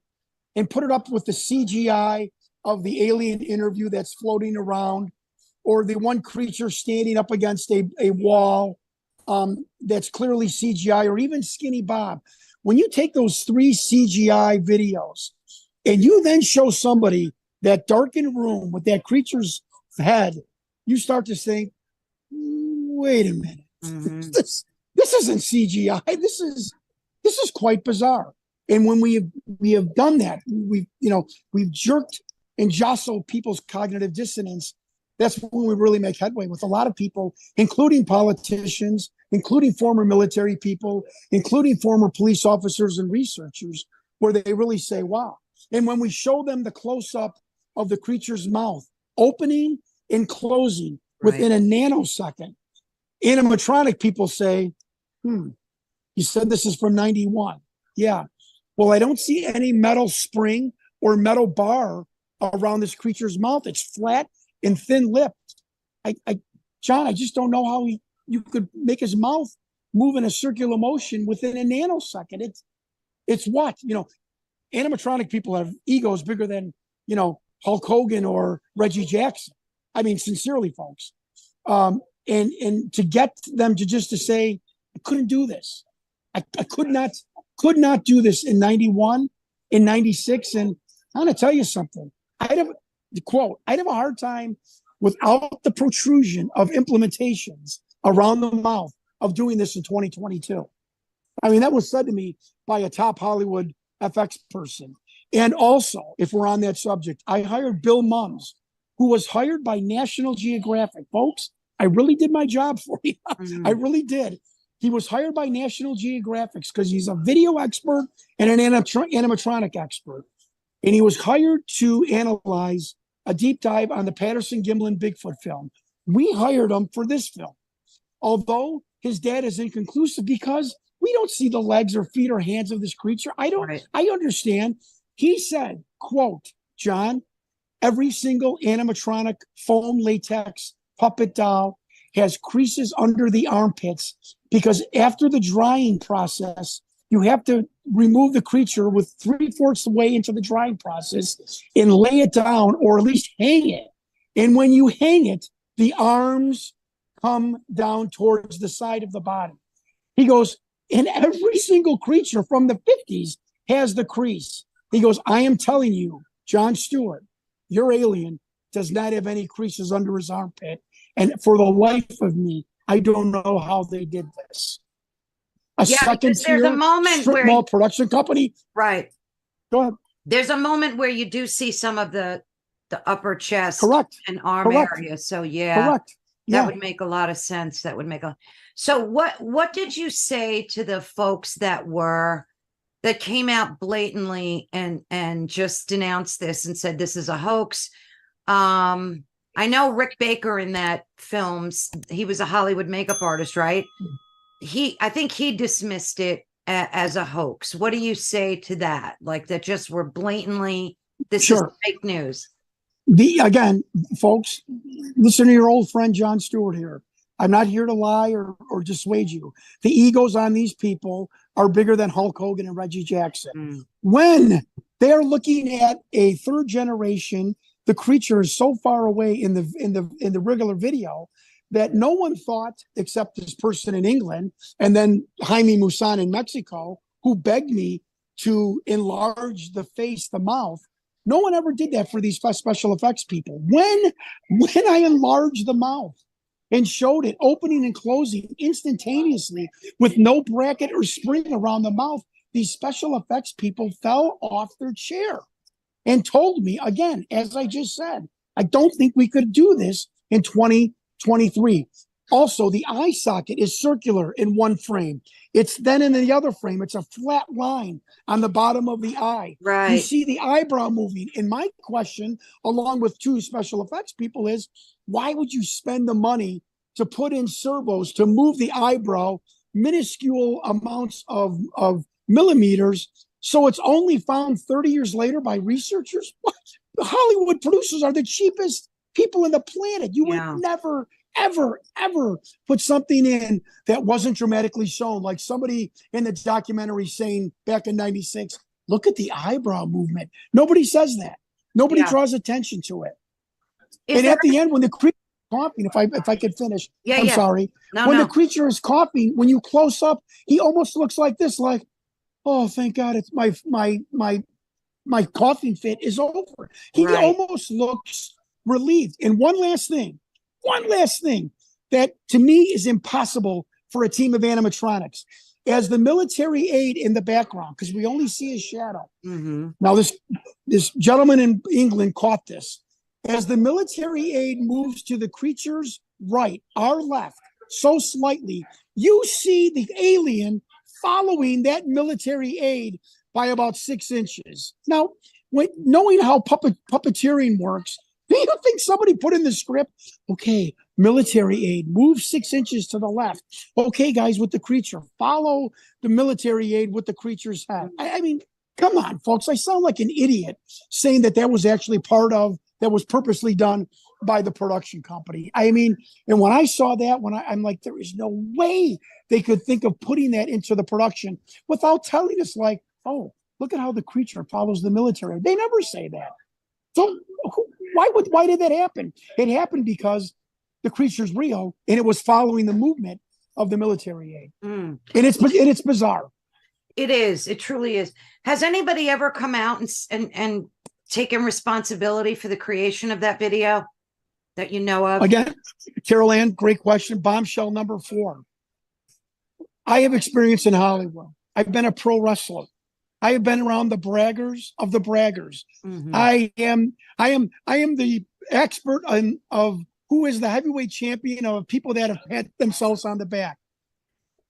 and put it up with the CGI of the alien interview that's floating around, or the one creature standing up against a wall that's clearly CGI, or even Skinny Bob, when you take those 3 CGI videos and you then show somebody that darkened room with that creature's head, you start to think, wait a minute, this isn't CGI. This is quite bizarre. And when we have done that, we've jerked and jostled people's cognitive dissonance. That's when we really make headway with a lot of people, including politicians, including former military people, including former police officers and researchers, where they really say, wow. And when we show them the close-up of the creature's mouth, opening and closing within a nanosecond, animatronic people say, you said this is from 91. Yeah. Well, I don't see any metal spring or metal bar around this creature's mouth. It's flat and thin-lipped. John, I just don't know how you could make his mouth move in a circular motion within a nanosecond. It's what? Animatronic people have egos bigger than, Hulk Hogan or Reggie Jackson. I mean, sincerely, folks. And to get them to say, I couldn't do this. I could not do this in 91, in 96. And I want to tell you something. I'd have a hard time without the protrusion of implementations around the mouth of doing this in 2022. I mean, that was said to me by a top Hollywood FX person. And also, if we're on that subject, I hired Bill Mums, who was hired by National Geographic. Folks, I really did my job for you. I really did. He was hired by National Geographic because he's a video expert and an animatronic expert. And he was hired to analyze a deep dive on the Patterson-Gimlin Bigfoot film. We hired him for this film, although his data is inconclusive because we don't see the legs or feet or hands of this creature. I understand. He said, quote, John, every single animatronic foam latex puppet doll has creases under the armpits because after the drying process, you have to remove the creature with 3/4 the way into the drying process and lay it down, or at least hang it. And when you hang it, the arms come down towards the side of the body. He goes, and every single creature from the 50s has the crease. He goes, I am telling you, Jon Stewart, your alien does not have any creases under his armpit. And for the life of me, I don't know how they did this. There's a moment where mall production company. Right. Go ahead. There's a moment where you do see some of the upper chest and arm area. So that would make a lot of sense. So what did you say to the folks that came out blatantly and just denounced this and said this is a hoax? I know Rick Baker in that film, he was a Hollywood makeup artist, right? I think he dismissed it as a hoax. What do you say to that? Like that just were blatantly, this is fake news. Again, folks, listen to your old friend, Jon Stewart here. I'm not here to lie or dissuade you. The egos on these people are bigger than Hulk Hogan and Reggie Jackson. When they're looking at a third generation, the creature is so far away in the regular video that no one thought, except this person in England and then Jaime Maussan in Mexico, who begged me to enlarge the face, the mouth. No one ever did that for these special effects people. When I enlarged the mouth and showed it opening and closing instantaneously with no bracket or spring around the mouth, these special effects people fell off their chair and told me, again, as I just said, I don't think we could do this in 2023. Also, the eye socket is circular in one frame. It's then in the other frame, it's a flat line on the bottom of the eye. You Right. see the eyebrow moving. And my question, along with two special effects people, is why would you spend the money to put in servos to move the eyebrow minuscule amounts of millimeters? So it's only found 30 years later by researchers? What? The Hollywood producers are the cheapest people in the planet. You Yeah. would never, ever, ever put something in that wasn't dramatically shown. Like somebody in the documentary saying back in 96, look at the eyebrow movement. Nobody says that. Nobody Yeah. draws attention to it. Is And there, at the end, when the creature is coughing, if I could finish, yeah, I'm yeah. sorry. No, When no. the creature is coughing, when you close up, he almost looks like this, like, oh, thank God, it's my coughing fit is over. He Right. almost looks relieved. And one last thing that to me is impossible for a team of animatronics. As the military aide in the background, because we only see his shadow. Mm-hmm. Now, this gentleman in England caught this. As the military aide moves to the creature's right, our left, so slightly, you see the alien following that military aide by about 6 inches. Now, knowing how puppeteering works, do you think somebody put in the script, okay, military aide, move 6 inches to the left. Okay, guys, with the creature, follow the military aide with the creature's head. I mean, come on, folks. I sound like an idiot saying that was actually that was purposely done by the production company. I mean, and when I saw that, I'm like, there is no way they could think of putting that into the production without telling us, like, oh, look at how the creature follows the military. They never say that. So why did that happen? It happened because the creature's real and it was following the movement of the military aid. And it's bizarre. It is. It truly is. Has anybody ever come out and taken responsibility for the creation of that video that you know of? Again, Carol Ann, great question. Bombshell number 4. I have experience in Hollywood. I've been a pro wrestler. I have been around the braggers of the braggers. Mm-hmm. I am the expert of who is the heavyweight champion of people that have had themselves on the back.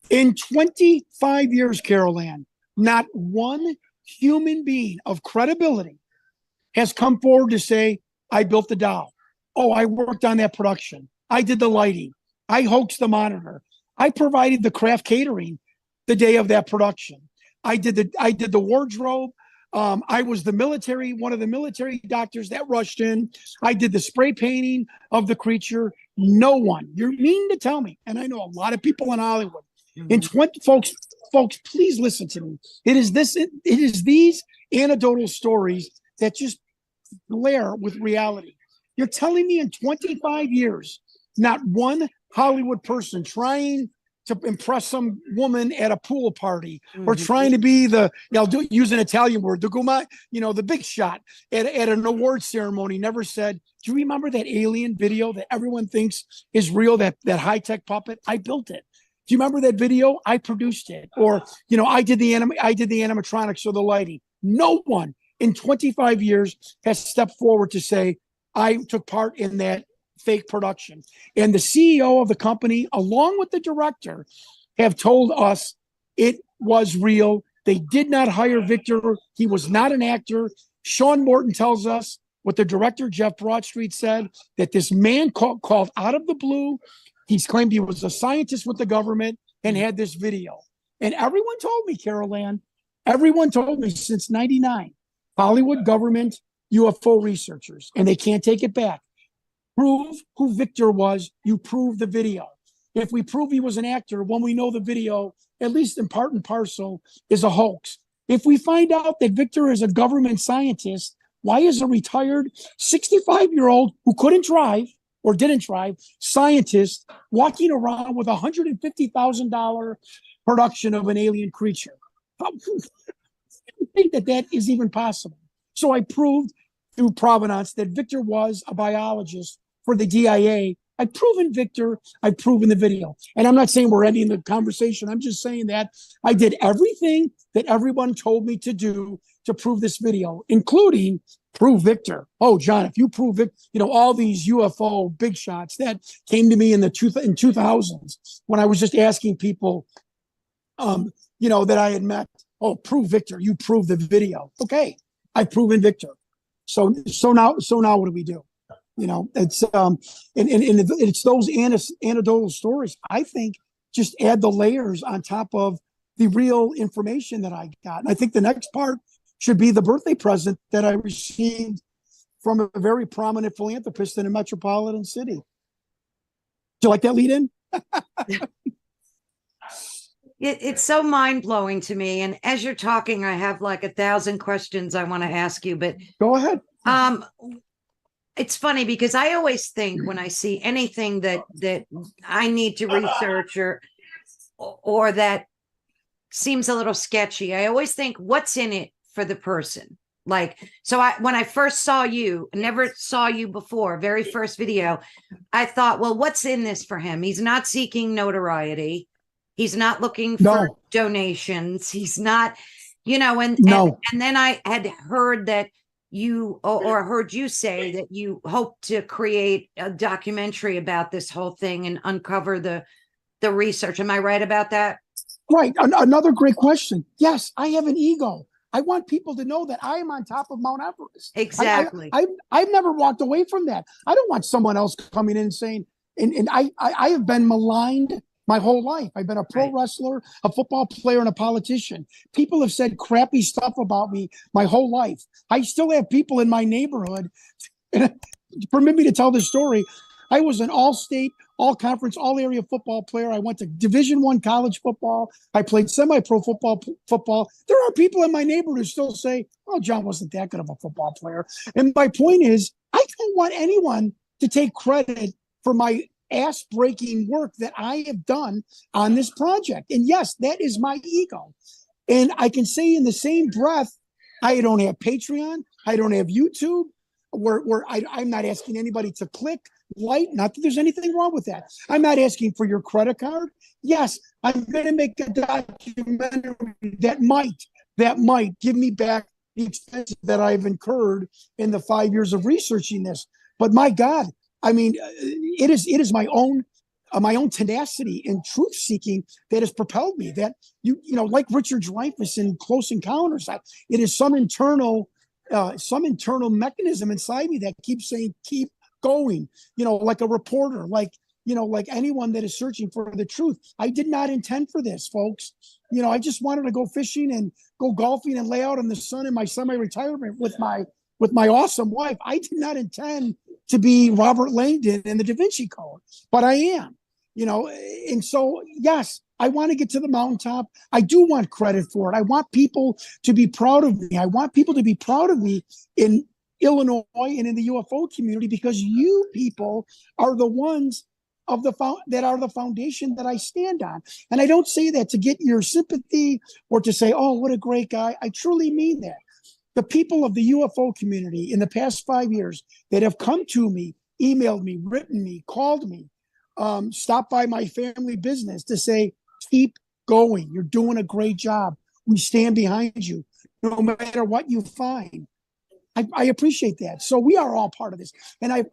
In 25 years, Carol Ann, not one human being of credibility has come forward to say, I built the doll. Oh, I worked on that production. I did the lighting. I hoaxed the monitor. I provided the craft catering the day of that production. I did the wardrobe. I was one of the military doctors that rushed in. I did the spray painting of the creature. No one. You mean to tell me? And I know a lot of people in Hollywood. Mm-hmm. In 20 folks, please listen to me. It is these anecdotal stories that just glare with reality. You're telling me in 25 years, not one Hollywood person trying to impress some woman at a pool party or trying to be use an Italian word, the big shot at an award ceremony never said, do you remember that alien video that everyone thinks is real, that high-tech puppet? I built it. Do you remember that video? I produced it. Or, I did the animatronics or the lighting. No one in 25 years has stepped forward to say, I took part in that fake production. And the CEO of the company, along with the director, have told us it was real. They did not hire Victor. He was not an actor. Sean Morton tells us what the director, Jeff Broadstreet, said, that this man called out of the blue. He's claimed he was a scientist with the government and had this video. And everyone told me, Carol Ann, everyone told me since 99, Hollywood government UFO researchers, and they can't take it back. Prove who Victor was, you prove the video. If we prove he was an actor, when we know the video, at least in part and parcel, is a hoax. If we find out that Victor is a government scientist, why is a retired 65-year-old who couldn't drive or didn't drive scientist walking around with $150,000 production of an alien creature? How do you think that is even possible? So I proved through provenance that Victor was a biologist for the DIA. I've proven Victor. I've proven the video. And I'm not saying we're ending the conversation. I'm just saying that I did everything that everyone told me to do to prove this video, including prove Victor. Oh, John, if you prove it, all these UFO big shots that came to me in 2000s when I was just asking people, that I had met. Oh, prove Victor. You prove the video. Okay, I've proven Victor. So now what do we do? It's and it's those anecdotal stories. I think just add the layers on top of the real information that I got. And I think the next part should be the birthday present that I received from a very prominent philanthropist in a metropolitan city. Do you like that lead in? It's so mind-blowing to me. And as you're talking, I have like 1,000 questions I want to ask you, but go ahead. It's funny because I always think when I see anything that I need to research or that seems a little sketchy, I always think, what's in it for the person? Like, so when I first saw you, never saw you before, very first video, I thought, well, what's in this for him? He's not seeking notoriety. He's not looking for donations. He's not, and then I had heard that you or heard you say that you hope to create a documentary about this whole thing and uncover the research. Am I right about that? Right. Another great question. Yes, I have an ego. I want people to know that I am on top of Mount Everest. Exactly. I've never walked away from that. I don't want someone else coming in and saying, and I have been maligned my whole life. I've been a pro wrestler, a football player, and a politician. People have said crappy stuff about me my whole life. I still have people in my neighborhood. Permit me to tell this story. I was an all-state, all-conference, all-area football player. I went to Division I college football. I played semi-pro football. There are people in my neighborhood who still say, "Oh, John wasn't that good of a football player." And my point is, I don't want anyone to take credit for my ass-breaking work that I have done on this project. And yes, that is my ego. And I can say in the same breath, I don't have Patreon. I don't have YouTube, where I'm not asking anybody to click, like, not that there's anything wrong with that. I'm not asking for your credit card. Yes, I'm going to make a documentary that might give me back the expenses that I've incurred in the 5 years of researching this. But my God, I mean, it is my own tenacity and truth seeking that has propelled me. That like Richard Dreyfuss in Close Encounters, it is some internal mechanism inside me that keeps saying, keep going. Like a reporter, like anyone that is searching for the truth. I did not intend for this, folks. I just wanted to go fishing and go golfing and lay out in the sun in my semi-retirement with my awesome wife. I did not intend to be Robert Langdon in the Da Vinci Code, but I am, and so, yes, I want to get to the mountaintop. I do want credit for it. I want people to be proud of me. I want people to be proud of me in Illinois and in the UFO community, because you people are the ones that are the foundation that I stand on. And I don't say that to get your sympathy or to say, oh, what a great guy. I truly mean that. The people of the UFO community in the past 5 years that have come to me, emailed me, written me, called me, stopped by my family business to say, keep going. You're doing a great job. We stand behind you, no matter what you find. I appreciate that. So we are all part of this. And I'm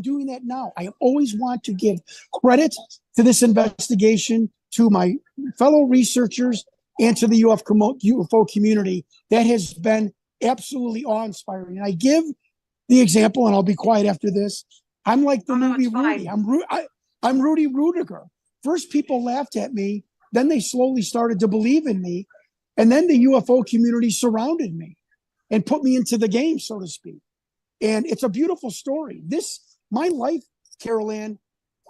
doing that now. I always want to give credit to this investigation, to my fellow researchers, and to the UFO community that has been absolutely awe-inspiring. And I give the example, and I'll be quiet after this. I'm like the movie Rudy. I'm Rudy Rudiger. First, people laughed at me. Then they slowly started to believe in me. And then the UFO community surrounded me and put me into the game, so to speak. And it's a beautiful story. My life, Carol Ann,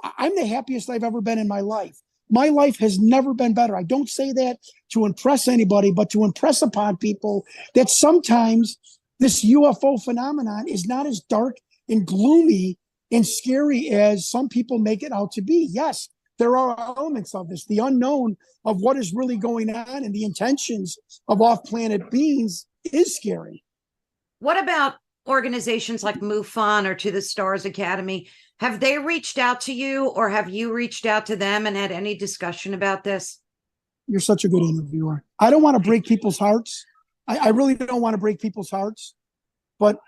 I'm the happiest I've ever been in my life. My life has never been better. I don't say that to impress anybody, but to impress upon people that sometimes this UFO phenomenon is not as dark and gloomy and scary as some people make it out to be. Yes, there are elements of this, the unknown of what is really going on and the intentions of off-planet beings is scary. What about organizations like MUFON or To the Stars Academy? Have they reached out to you, or have you reached out to them and had any discussion about this? You're such a good interviewer. I don't want to break people's hearts. I really don't want to break people's hearts. But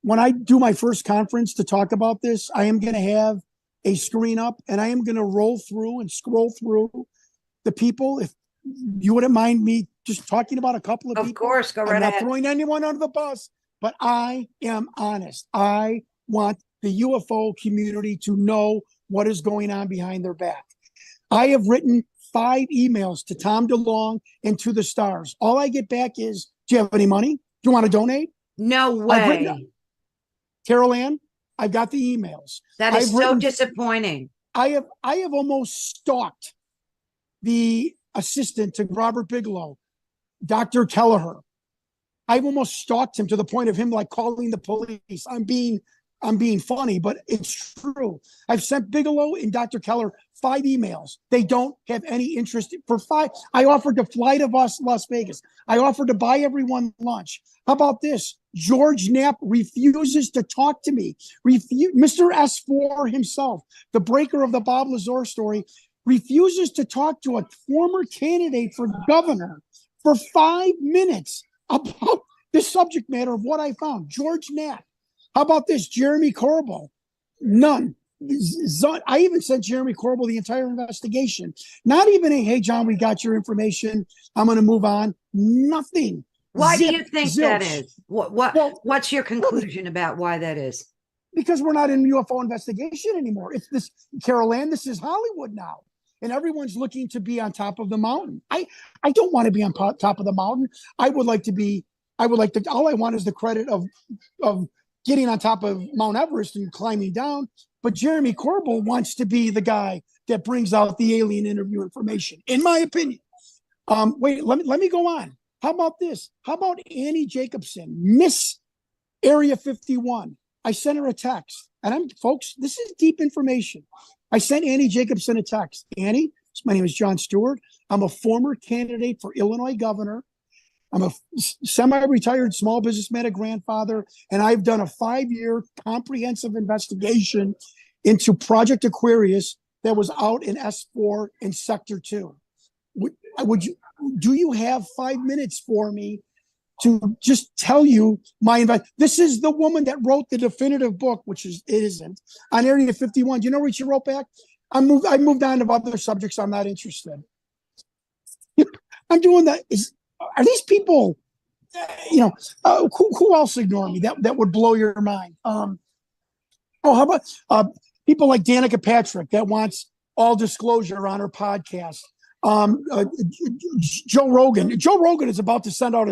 when I do my first conference to talk about this, I am going to have a screen up and I am going to roll through and scroll through the people. If you wouldn't mind me just talking about a couple of people. Of course, go I'm right not ahead. throwing anyone under the bus, but I am honest. I want the UFO community to know what is going on behind their back. I have written 5 emails to Tom DeLonge and to the stars. All I get back is, do you have any money? Do you want to donate? No I've way. written, Carol Ann, I've got the emails. That is I've so written- disappointing. I have almost stalked the assistant to Robert Bigelow, Dr. Kelleher. I've almost stalked him to the point of him like calling the police. I'm being funny, but it's true. I've sent Bigelow and Dr. Keller 5 emails. They don't have any interest. For 5, I offered to fly to Las Vegas. I offered to buy everyone lunch. How about this? George Knapp refuses to talk to me. Mr. S4 himself, the breaker of the Bob Lazar story, refuses to talk to a former candidate for governor for 5 minutes about the subject matter of what I found. George Knapp. How about this? Jeremy Corbell. None. I even sent Jeremy Corbell the entire investigation. Not even a, hey, John, we got your information. I'm going to move on. Nothing. Why do you think that Zilch. is? What's your conclusion about why that is? Because we're not in UFO investigation anymore. It's this, Carol Ann, this is Hollywood now. And everyone's looking to be on top of the mountain. I don't want to be on top of the mountain. All I want is the credit of getting on top of Mount Everest and climbing down. But Jeremy Corbell wants to be the guy that brings out the alien interview information, in my opinion. Wait, let me go on. How about this? How about Annie Jacobson, Miss Area 51? I sent her a text. And folks, this is deep information. I sent Annie Jacobson a text. Annie, my name is Jon Stewart. I'm a former candidate for Illinois governor. I'm a semi-retired small businessman, a grandfather, and I've done a 5-year comprehensive investigation into Project Aquarius that was out in S4 in Sector 2. Do you have 5 minutes for me to just tell you this is the woman that wrote the definitive book, which it isn't, on Area 51. Do you know what she wrote back? I moved on to other subjects. I'm not interested. I'm doing that. Are these people, who else ignore me? That would blow your mind. How about people like Danica Patrick that wants all disclosure on her podcast? Joe Rogan. Joe Rogan is about to send out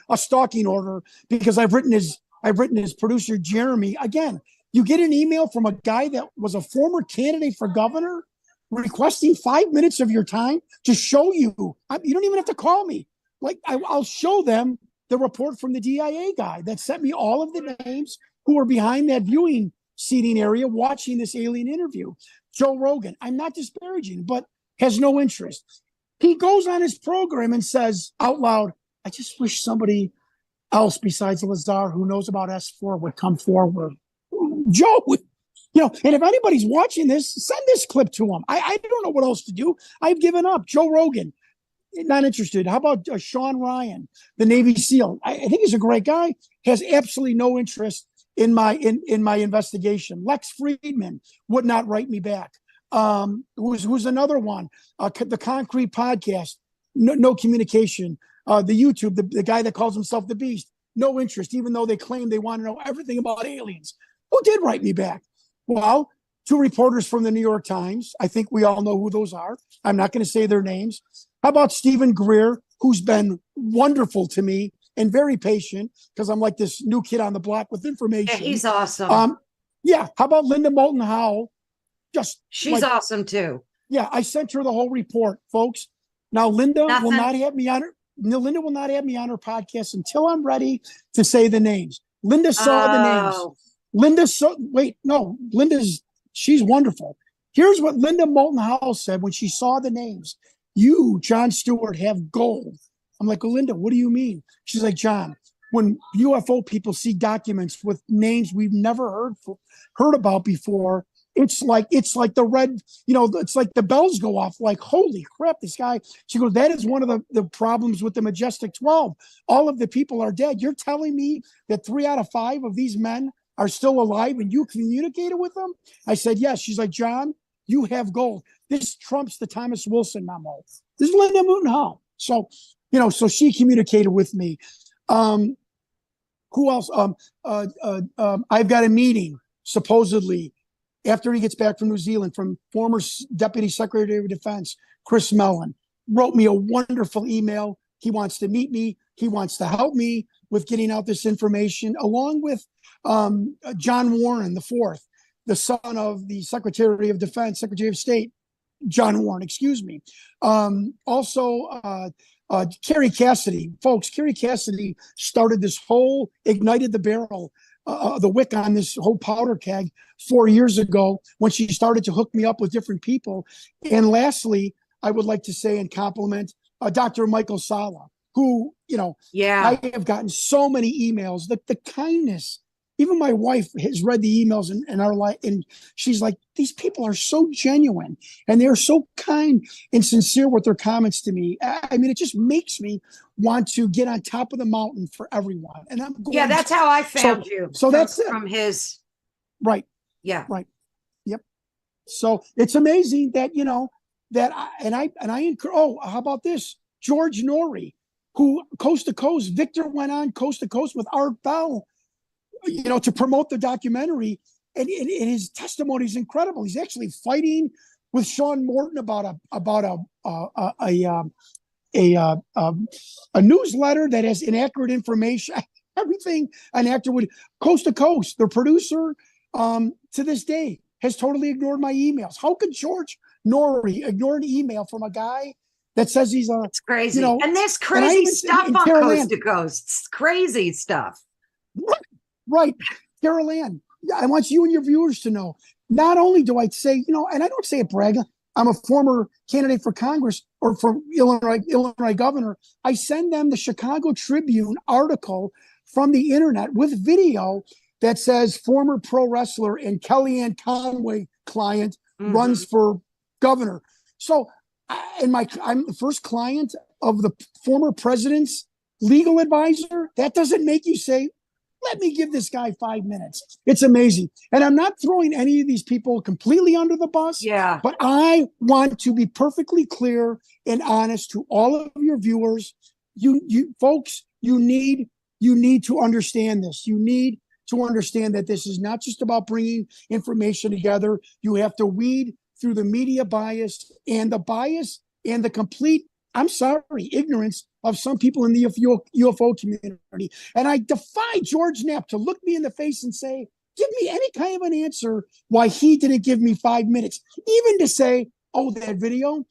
a stalking order because I've written his producer Jeremy. Again, you get an email from a guy that was a former candidate for governor requesting 5 minutes of your time to show you. You don't even have to call me. Like I'll show them the report from the DIA guy that sent me all of the names who were behind that viewing seating area watching this alien interview. Joe Rogan. I'm not disparaging, but has no interest. He goes on his program and says out loud, I just wish somebody else besides Lazar who knows about S4 would come forward. Joe, and if anybody's watching this, send this clip to him. I don't know what else to do. I've given up. Joe Rogan, not interested. How about Sean Ryan, the Navy SEAL? I think he's a great guy, has absolutely no interest in my investigation. Lex Friedman would not write me back. Who's another one? The Concrete Podcast, no communication. The YouTube, the guy that calls himself the Beast, no interest, even though they claim they want to know everything about aliens. Who did write me back? Well, 2 reporters from the New York Times. I think we all know who those are. I'm not going to say their names. How about Stephen Greer, who's been wonderful to me and very patient because I'm like this new kid on the block with information. Yeah, he's awesome. How about Linda Moulton Howe? She's awesome too. Yeah, I sent her the whole report, folks. Now Linda will not have me on her. Linda will not have me on her podcast until I'm ready to say the names. Linda saw the names. She's wonderful. Here's what Linda Moulton Howe said when she saw the names. You, Jon Stewart, have gold. I'm like, well, Linda, what do you mean? She's like, John, when UFO people see documents with names we've never heard about before, it's like the red, it's like the bells go off, like, holy crap, this guy. She goes, that is one of the problems with the Majestic 12. All of the people are dead. You're telling me that 3 out of 5 of these men are still alive and you communicated with them? I said, yes. She's like, John, you have gold. This trumps the Thomas Wilson memo. This is Linda Moulton Howe. So, so she communicated with me. Who else? I've got a meeting, supposedly, after he gets back from New Zealand, from former Deputy Secretary of Defense, Chris Mellon. Wrote me a wonderful email. He wants to meet me. He wants to help me with getting out this information, along with John Warren IV, the son of the Secretary of Defense, Secretary of State, John Warren, excuse me. Also, Kerry Cassidy. Folks, Kerry Cassidy started this whole, ignited the barrel, the wick on this whole powder keg 4 years ago when she started to hook me up with different people. And lastly, I would like to say and compliment Dr. Michael Sala, who, I have gotten so many emails, the kindness. Even my wife has read the emails in our life, and she's like, these people are so genuine and they're so kind and sincere with their comments to me. I mean, it just makes me want to get on top of the mountain for everyone. And I'm going that's how I found you. So that's it. From his. Right. Yeah. Right. Yep. So it's amazing that, I encourage, how about this? George Norrie, who Coast to Coast, Victor went on Coast to Coast with Art Bell, to promote the documentary, and his testimony is incredible. He's actually fighting with Sean Morton about a newsletter that has inaccurate information. Everything an actor would. Coast to Coast, the producer, to this day has totally ignored my emails. How could George Norrie ignore an email from a guy that says he's a? It's crazy, and there's crazy stuff on Coast to Coast. It's crazy stuff. Right. Carol Ann, I want you and your viewers to know, not only do I say, and I don't say it brag, I'm a former candidate for Congress or for Illinois governor. I send them the Chicago Tribune article from the internet with video that says former pro wrestler and Kellyanne Conway client runs for governor. So, I'm the first client of the former president's legal advisor. That doesn't make you say, let me give this guy 5 minutes. It's amazing. And I'm not throwing any of these people completely under the bus. Yeah. But I want to be perfectly clear and honest to all of your viewers. You folks, you need to understand this. You need to understand that this is not just about bringing information together. You have to weed through the media bias and the complete, I'm sorry, ignorance of some people in the UFO community. And I defy George Knapp to look me in the face and say, give me any kind of an answer why he didn't give me 5 minutes, even to say, oh, that video,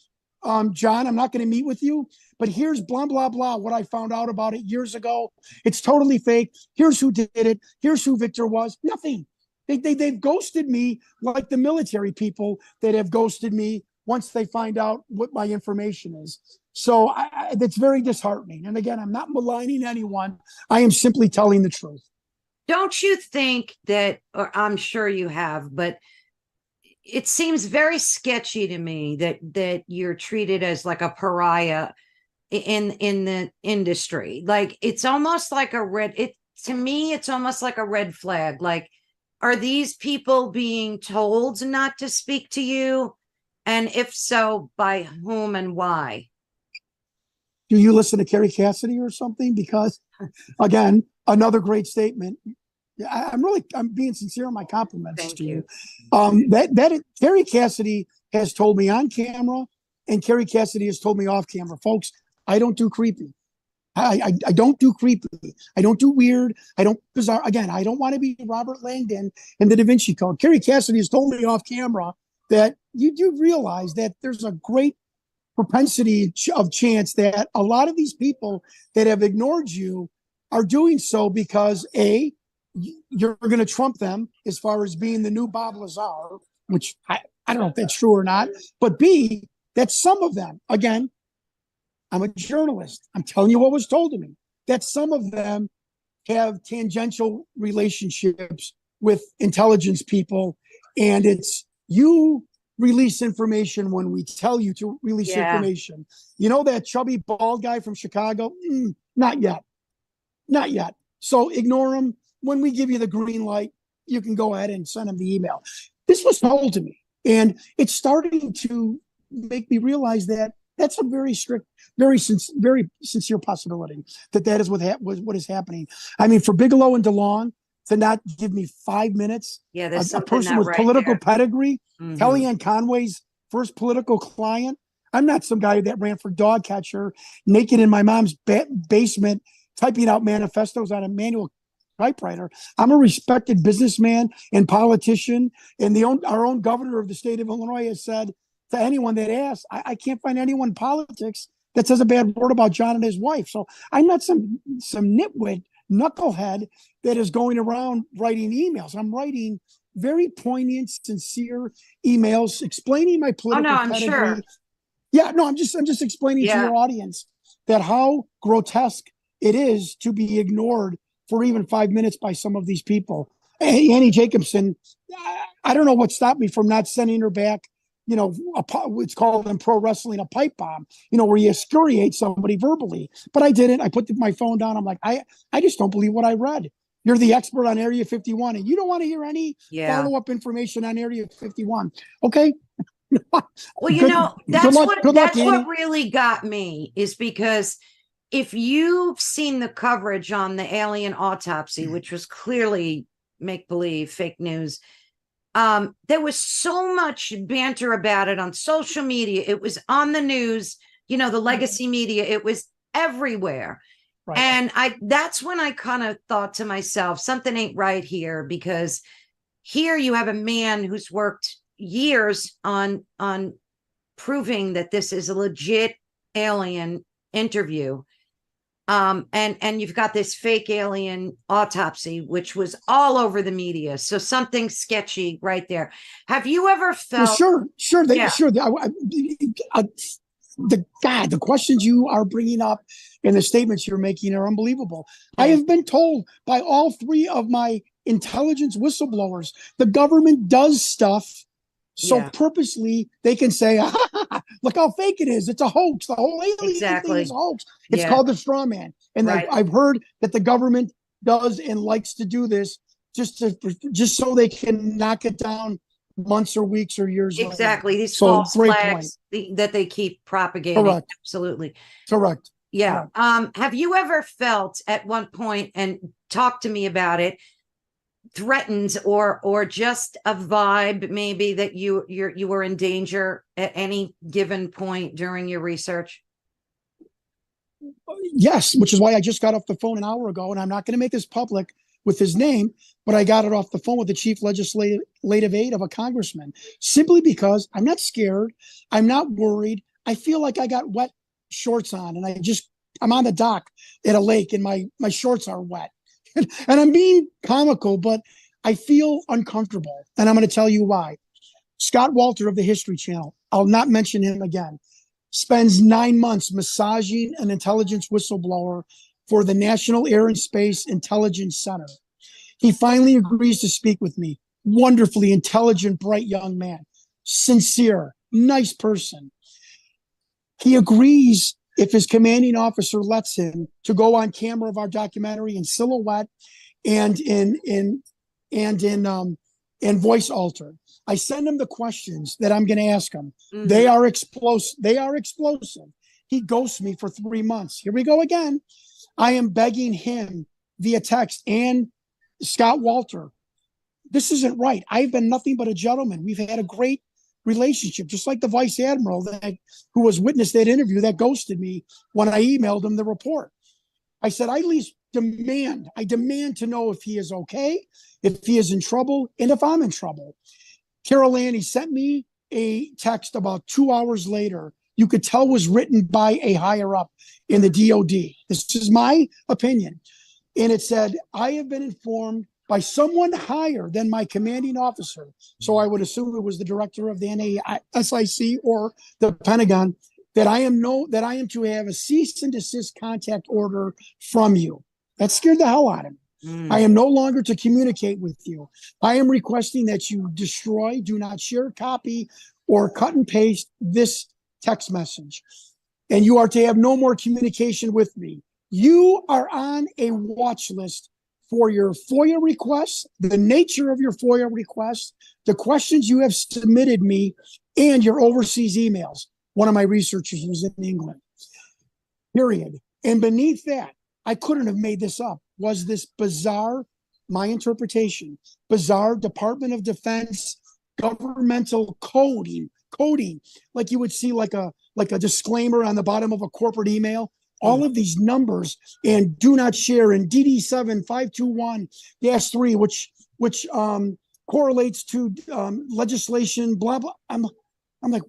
John, I'm not going to meet with you, but here's blah, blah, blah, what I found out about it years ago. It's totally fake. Here's who did it. Here's who Victor was. Nothing. They've ghosted me like the military people that have ghosted me once they find out what my information is. So that's very disheartening. And again, I'm not maligning anyone. I am simply telling the truth. Don't you think that, or I'm sure you have, but it seems very sketchy to me that you're treated as like a pariah in the industry. Like, it's almost like to me, it's almost like a red flag. Like, are these people being told not to speak to you? And if so, by whom and why? Do you listen to Kerry Cassidy or something? Because, again, another great statement. I'm being sincere in my compliments. Thank to you. That Kerry Cassidy has told me on camera, and Kerry Cassidy has told me off camera. Folks, I don't do creepy. I don't do creepy. I don't do weird. I don't bizarre. Again, I don't want to be Robert Langdon in the Da Vinci Code. Kerry Cassidy has told me off camera that you do realize that there's a great propensity of chance that a lot of these people that have ignored you are doing so because you're going to trump them as far as being the new Bob Lazar, which I don't know if that's true or not, but B, that some of them, again, I'm a journalist. I'm telling you what was told to me, that some of them have tangential relationships with intelligence people, and it's You release information when we tell you to release information. You know that chubby bald guy from Chicago? Not yet. Not yet. So ignore him. When we give you the green light, you can go ahead and send him the email. This was told to me, and it's starting to make me realize that that's a very strict, very sincere possibility that is what is happening. I mean, for Bigelow and DeLong to not give me 5 minutes, there's a person with political pedigree, Mm-hmm. Kellyanne Conway's first political client. I'm not some guy that ran for dog catcher, naked in my mom's basement, typing out manifestos on a manual typewriter. I'm a respected businessman and politician, and our own governor of the state of Illinois has said to anyone that asks, I can't find anyone in politics that says a bad word about John and his wife. So I'm not some nitwit knucklehead that is going around writing emails. I'm writing very poignant, sincere emails explaining my political I'm sure. Yeah, no, I'm just explaining to your audience that how grotesque it is to be ignored for even 5 minutes by some of these people. Annie Jacobson, I don't know what stopped me from not sending her back, it's called in pro wrestling a pipe bomb, where you excoriate somebody verbally. But I didn't. I put my phone down. I'm like, I just don't believe what I read. You're the expert on Area 51, and you don't want to hear any follow-up information on Area 51. Okay. Well, that's what really got me, is because if you've seen the coverage on the alien autopsy, which was clearly make-believe, fake news, there was so much banter about it on social media. It was on the news, the legacy media, it was everywhere. Right. And that's when I kind of thought to myself, something ain't right here, because here you have a man who's worked years on proving that this is a legit alien interview. And you've got this fake alien autopsy, which was all over the media. So something sketchy right there. Have you ever felt? Well, sure. The questions you are bringing up and the statements you're making are unbelievable. I have been told by all three of my intelligence whistleblowers, the government does stuff so purposely they can say, look how fake it is. It's a hoax. The whole alien thing is a hoax. It's called the straw man. And I've heard that the government does and likes to do this just so they can knock it down months or weeks or years later. These so false flags that they keep propagating. Correct. Absolutely. Correct. Yeah. Have you ever felt at one point, and talk to me about it, threatened or just a vibe maybe that you were in danger at any given point during your research? Yes, which is why I just got off the phone an hour ago, and I'm not going to make this public with his name, but I got it off the phone with the chief legislative aide of a congressman, simply because I'm not scared. I'm not worried. I feel like I got wet shorts on, and I'm on the dock at a lake and my shorts are wet. And I'm being comical, but I feel uncomfortable. And I'm going to tell you why. Scott Walter of the History Channel, I'll not mention him again, spends 9 months massaging an intelligence whistleblower for the National Air and Space Intelligence Center. He finally agrees to speak with me. Wonderfully intelligent, bright young man. Sincere, nice person. He agrees, if his commanding officer lets him, to go on camera of our documentary in silhouette and in voice alter. I send him the questions that I'm going to ask him. Mm-hmm. They are explosive. He ghosts me for 3 months. Here we go again. I am begging him via text and Scott Walter. This isn't right. I've been nothing but a gentleman. We've had a great relationship, just like the vice admiral who was witness that interview that ghosted me when I emailed him the report. I said, I at least demand to know if he is okay, if he is in trouble, and if I'm in trouble. Carol Ann, he sent me a text about 2 hours later. You could tell was written by a higher up in the DOD. This is my opinion. And it said, I have been informed by someone higher than my commanding officer. So I would assume it was the director of the NASIC or the Pentagon, that I am to have a cease and desist contact order from you. That scared the hell out of me. I am no longer to communicate with you. I am requesting that you destroy, do not share, copy, or cut and paste this text message. And you are to have no more communication with me. You are on a watch list for your FOIA requests, the nature of your FOIA requests, the questions you have submitted me, and your overseas emails. One of my researchers was in England. Period. And beneath that, I couldn't have made this up, was this bizarre, my interpretation, bizarre Department of Defense governmental coding, like you would see like a disclaimer on the bottom of a corporate email. All of these numbers and do not share and DD7521-3, which correlates to legislation, blah, blah. I'm like,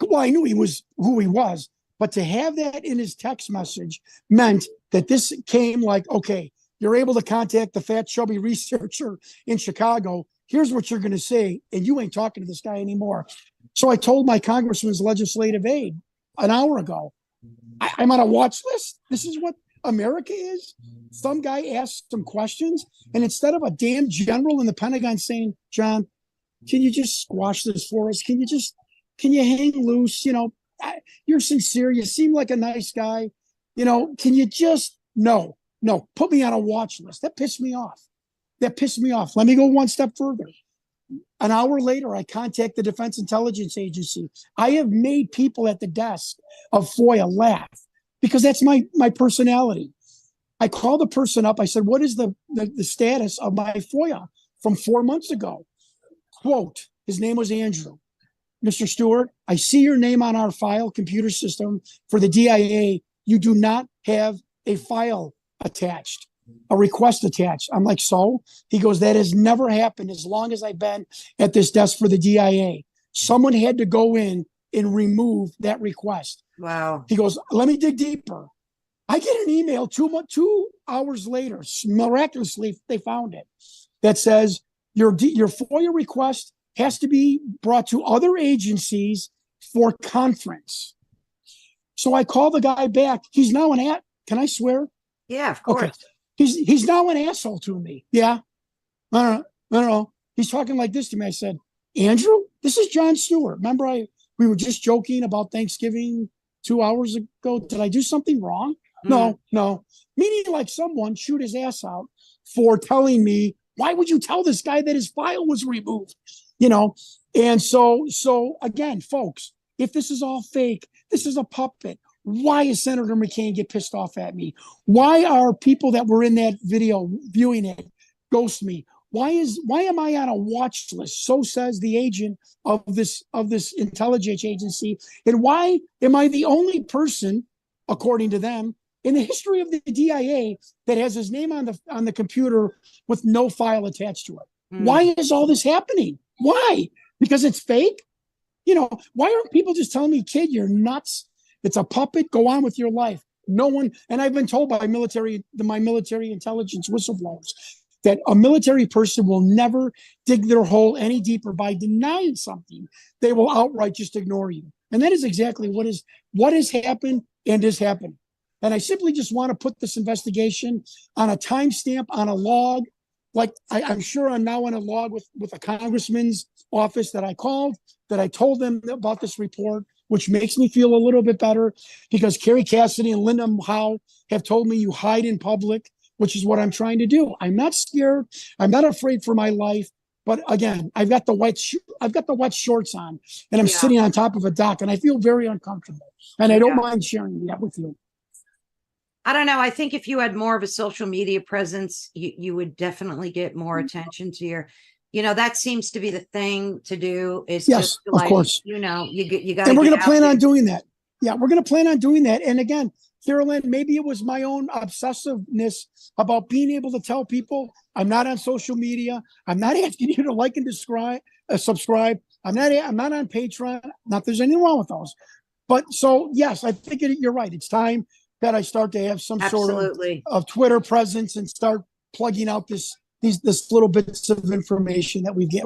well, I knew he was who he was, but to have that in his text message meant that this came like, okay, you're able to contact the fat, chubby researcher in Chicago. Here's what you're going to say, and you ain't talking to this guy anymore. So I told my congressman's legislative aide an hour ago, I'm on a watch list. This is what America is. Some guy asked some questions, and instead of a damn general in the Pentagon saying, John, can you just squash this for us? Can you hang loose? You know, you're sincere. You seem like a nice guy. You know, can you just, no, put me on a watch list. That pissed me off. Let me go one step further. An hour later, I contact the Defense Intelligence Agency. I have made people at the desk of FOIA laugh because that's my personality. I called the person up. I said, what is the status of my FOIA from 4 months ago? Quote, his name was Andrew. Mr. Stewart, I see your name on our file computer system for the DIA. You do not have a file attached, a request attached. I'm like, so? He goes, that has never happened as long as I've been at this desk for the DIA. Someone had to go in and remove that request. Wow. He goes, let me dig deeper. I get an email 2 hours later, miraculously, they found it, that says your FOIA request has to be brought to other agencies for conference. So I call the guy back. He's now can I swear? Yeah, of course. Okay. He's now an asshole to me. Yeah. I don't know. He's talking like this to me. I said, Andrew, this is Jon Stewart. Remember we were just joking about Thanksgiving 2 hours ago. Did I do something wrong? No. Meaning like someone shoot his ass out for telling me, why would you tell this guy that his file was removed? You know? And so again, folks, if this is all fake, this is a puppet. Why is Senator McCain get pissed off at me? Why are people that were in that video viewing it ghost me? Why am I on a watch list? So says the agent of this intelligence agency. And why am I the only person, according to them, in the history of the DIA that has his name on the computer with no file attached to it? Why is all this happening? Why? Because it's fake? You know, why aren't people just telling me, kid, you're nuts? It's a puppet. Go on with your life. No one, and I've been told by my military intelligence whistleblowers that a military person will never dig their hole any deeper by denying something. They will outright just ignore you. And that is exactly what has happened and is happening. And I simply just want to put this investigation on a timestamp, on a log. Like I'm sure I'm now on a log with a congressman's office that I called, that I told them about this report, which makes me feel a little bit better because Kerry Cassidy and Linda Howe have told me you hide in public, which is what I'm trying to do. I'm not scared. I'm not afraid for my life. But again, I've got the wet shorts on, and I'm sitting on top of a dock, and I feel very uncomfortable. And I don't mind sharing that with you. I don't know. I think if you had more of a social media presence, you would definitely get more attention to your, that seems to be the thing to do is just of course. You got. And we're going to plan on doing that. Yeah, we're going to plan on doing that. And again, Carolyn, maybe it was my own obsessiveness about being able to tell people I'm not on social media. I'm not asking you to like and subscribe. I'm not on Patreon. Not there's anything wrong with those. But so, yes, I think you're right. It's time that I start to have some sort of Twitter presence and start plugging out this little bits of information that we get,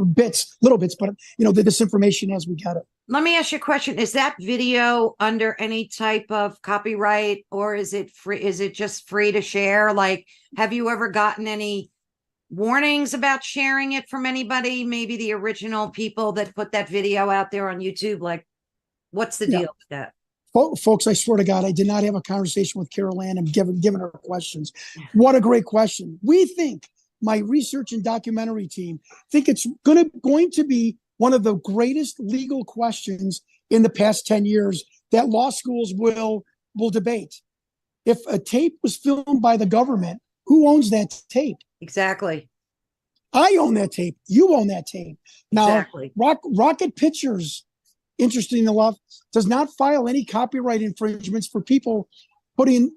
little bits, but this information as we get it. Let me ask you a question. Is that video under any type of copyright, or is it free? Is it just free to share? Like, have you ever gotten any warnings about sharing it from anybody? Maybe the original people that put that video out there on YouTube? Like, what's the deal with that? Folks, I swear to God, I did not have a conversation with Carol Ann and given her questions. What a great question. We think, my research and documentary team think it's going to be one of the greatest legal questions in the past 10 years that law schools will debate. If a tape was filmed by the government, who owns that tape? Exactly. I own that tape. You own that tape. Now, exactly. Rocket Pictures, interesting enough, does not file any copyright infringements for people putting,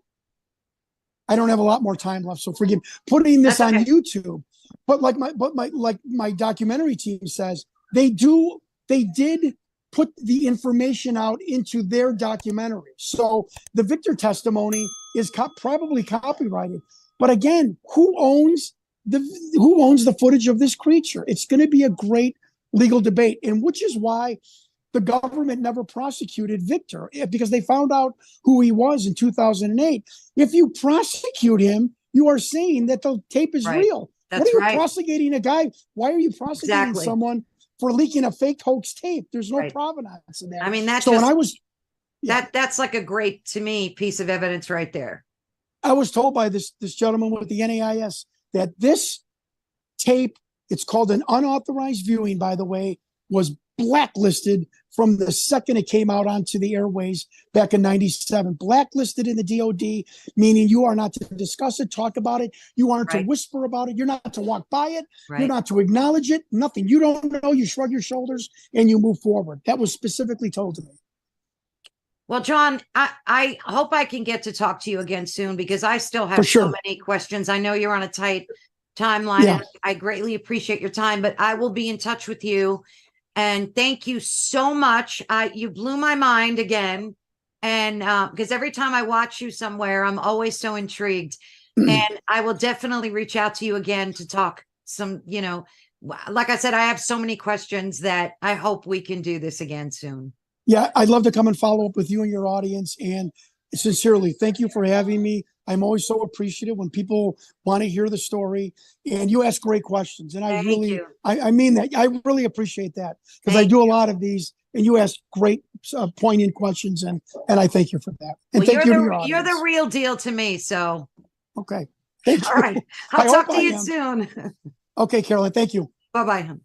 I don't have a lot more time left, so forgive me, putting this on YouTube. But like my documentary team says, they did put the information out into their documentary. So the Victor testimony is probably copyrighted. But again, who owns the footage of this creature? It's going to be a great legal debate, and which is why the government never prosecuted Victor, because they found out who he was in 2008. If you prosecute him, you are saying that the tape is real. That's what are you prosecuting a guy? Why are you prosecuting someone for leaking a fake hoax tape? There's no provenance in that. I mean, that's so. When I was that's like a great, to me, piece of evidence right there. I was told by this gentleman with the NAIS that this tape, it's called an unauthorized viewing, by the way, was blacklisted from the second it came out onto the airways back in '97. Blacklisted in the DOD, meaning you are not to discuss it, talk about it. You aren't to whisper about it. You're not to walk by it. You're not to acknowledge it. Nothing. You don't know. You shrug your shoulders and you move forward. That was specifically told to me. Well, John, I hope I can get to talk to you again soon, because I still have so many questions. I know you're on a tight timeline. Yeah. I greatly appreciate your time, but I will be in touch with you. And thank you so much. You blew my mind again. And because every time I watch you somewhere, I'm always so intrigued. And I will definitely reach out to you again to talk some, like I said, I have so many questions that I hope we can do this again soon. Yeah, I'd love to come and follow up with you and your audience. And sincerely, thank you for having me. I'm always so appreciative when people want to hear the story, and you ask great questions. And I mean that. I really appreciate that, because I do a lot of these, and you ask great, poignant questions, and I thank you for that. And thank you to your audience. You're the real deal to me. So, okay, thank you. All right, I'll talk to you soon. Okay, Carolyn, thank you. Bye-bye.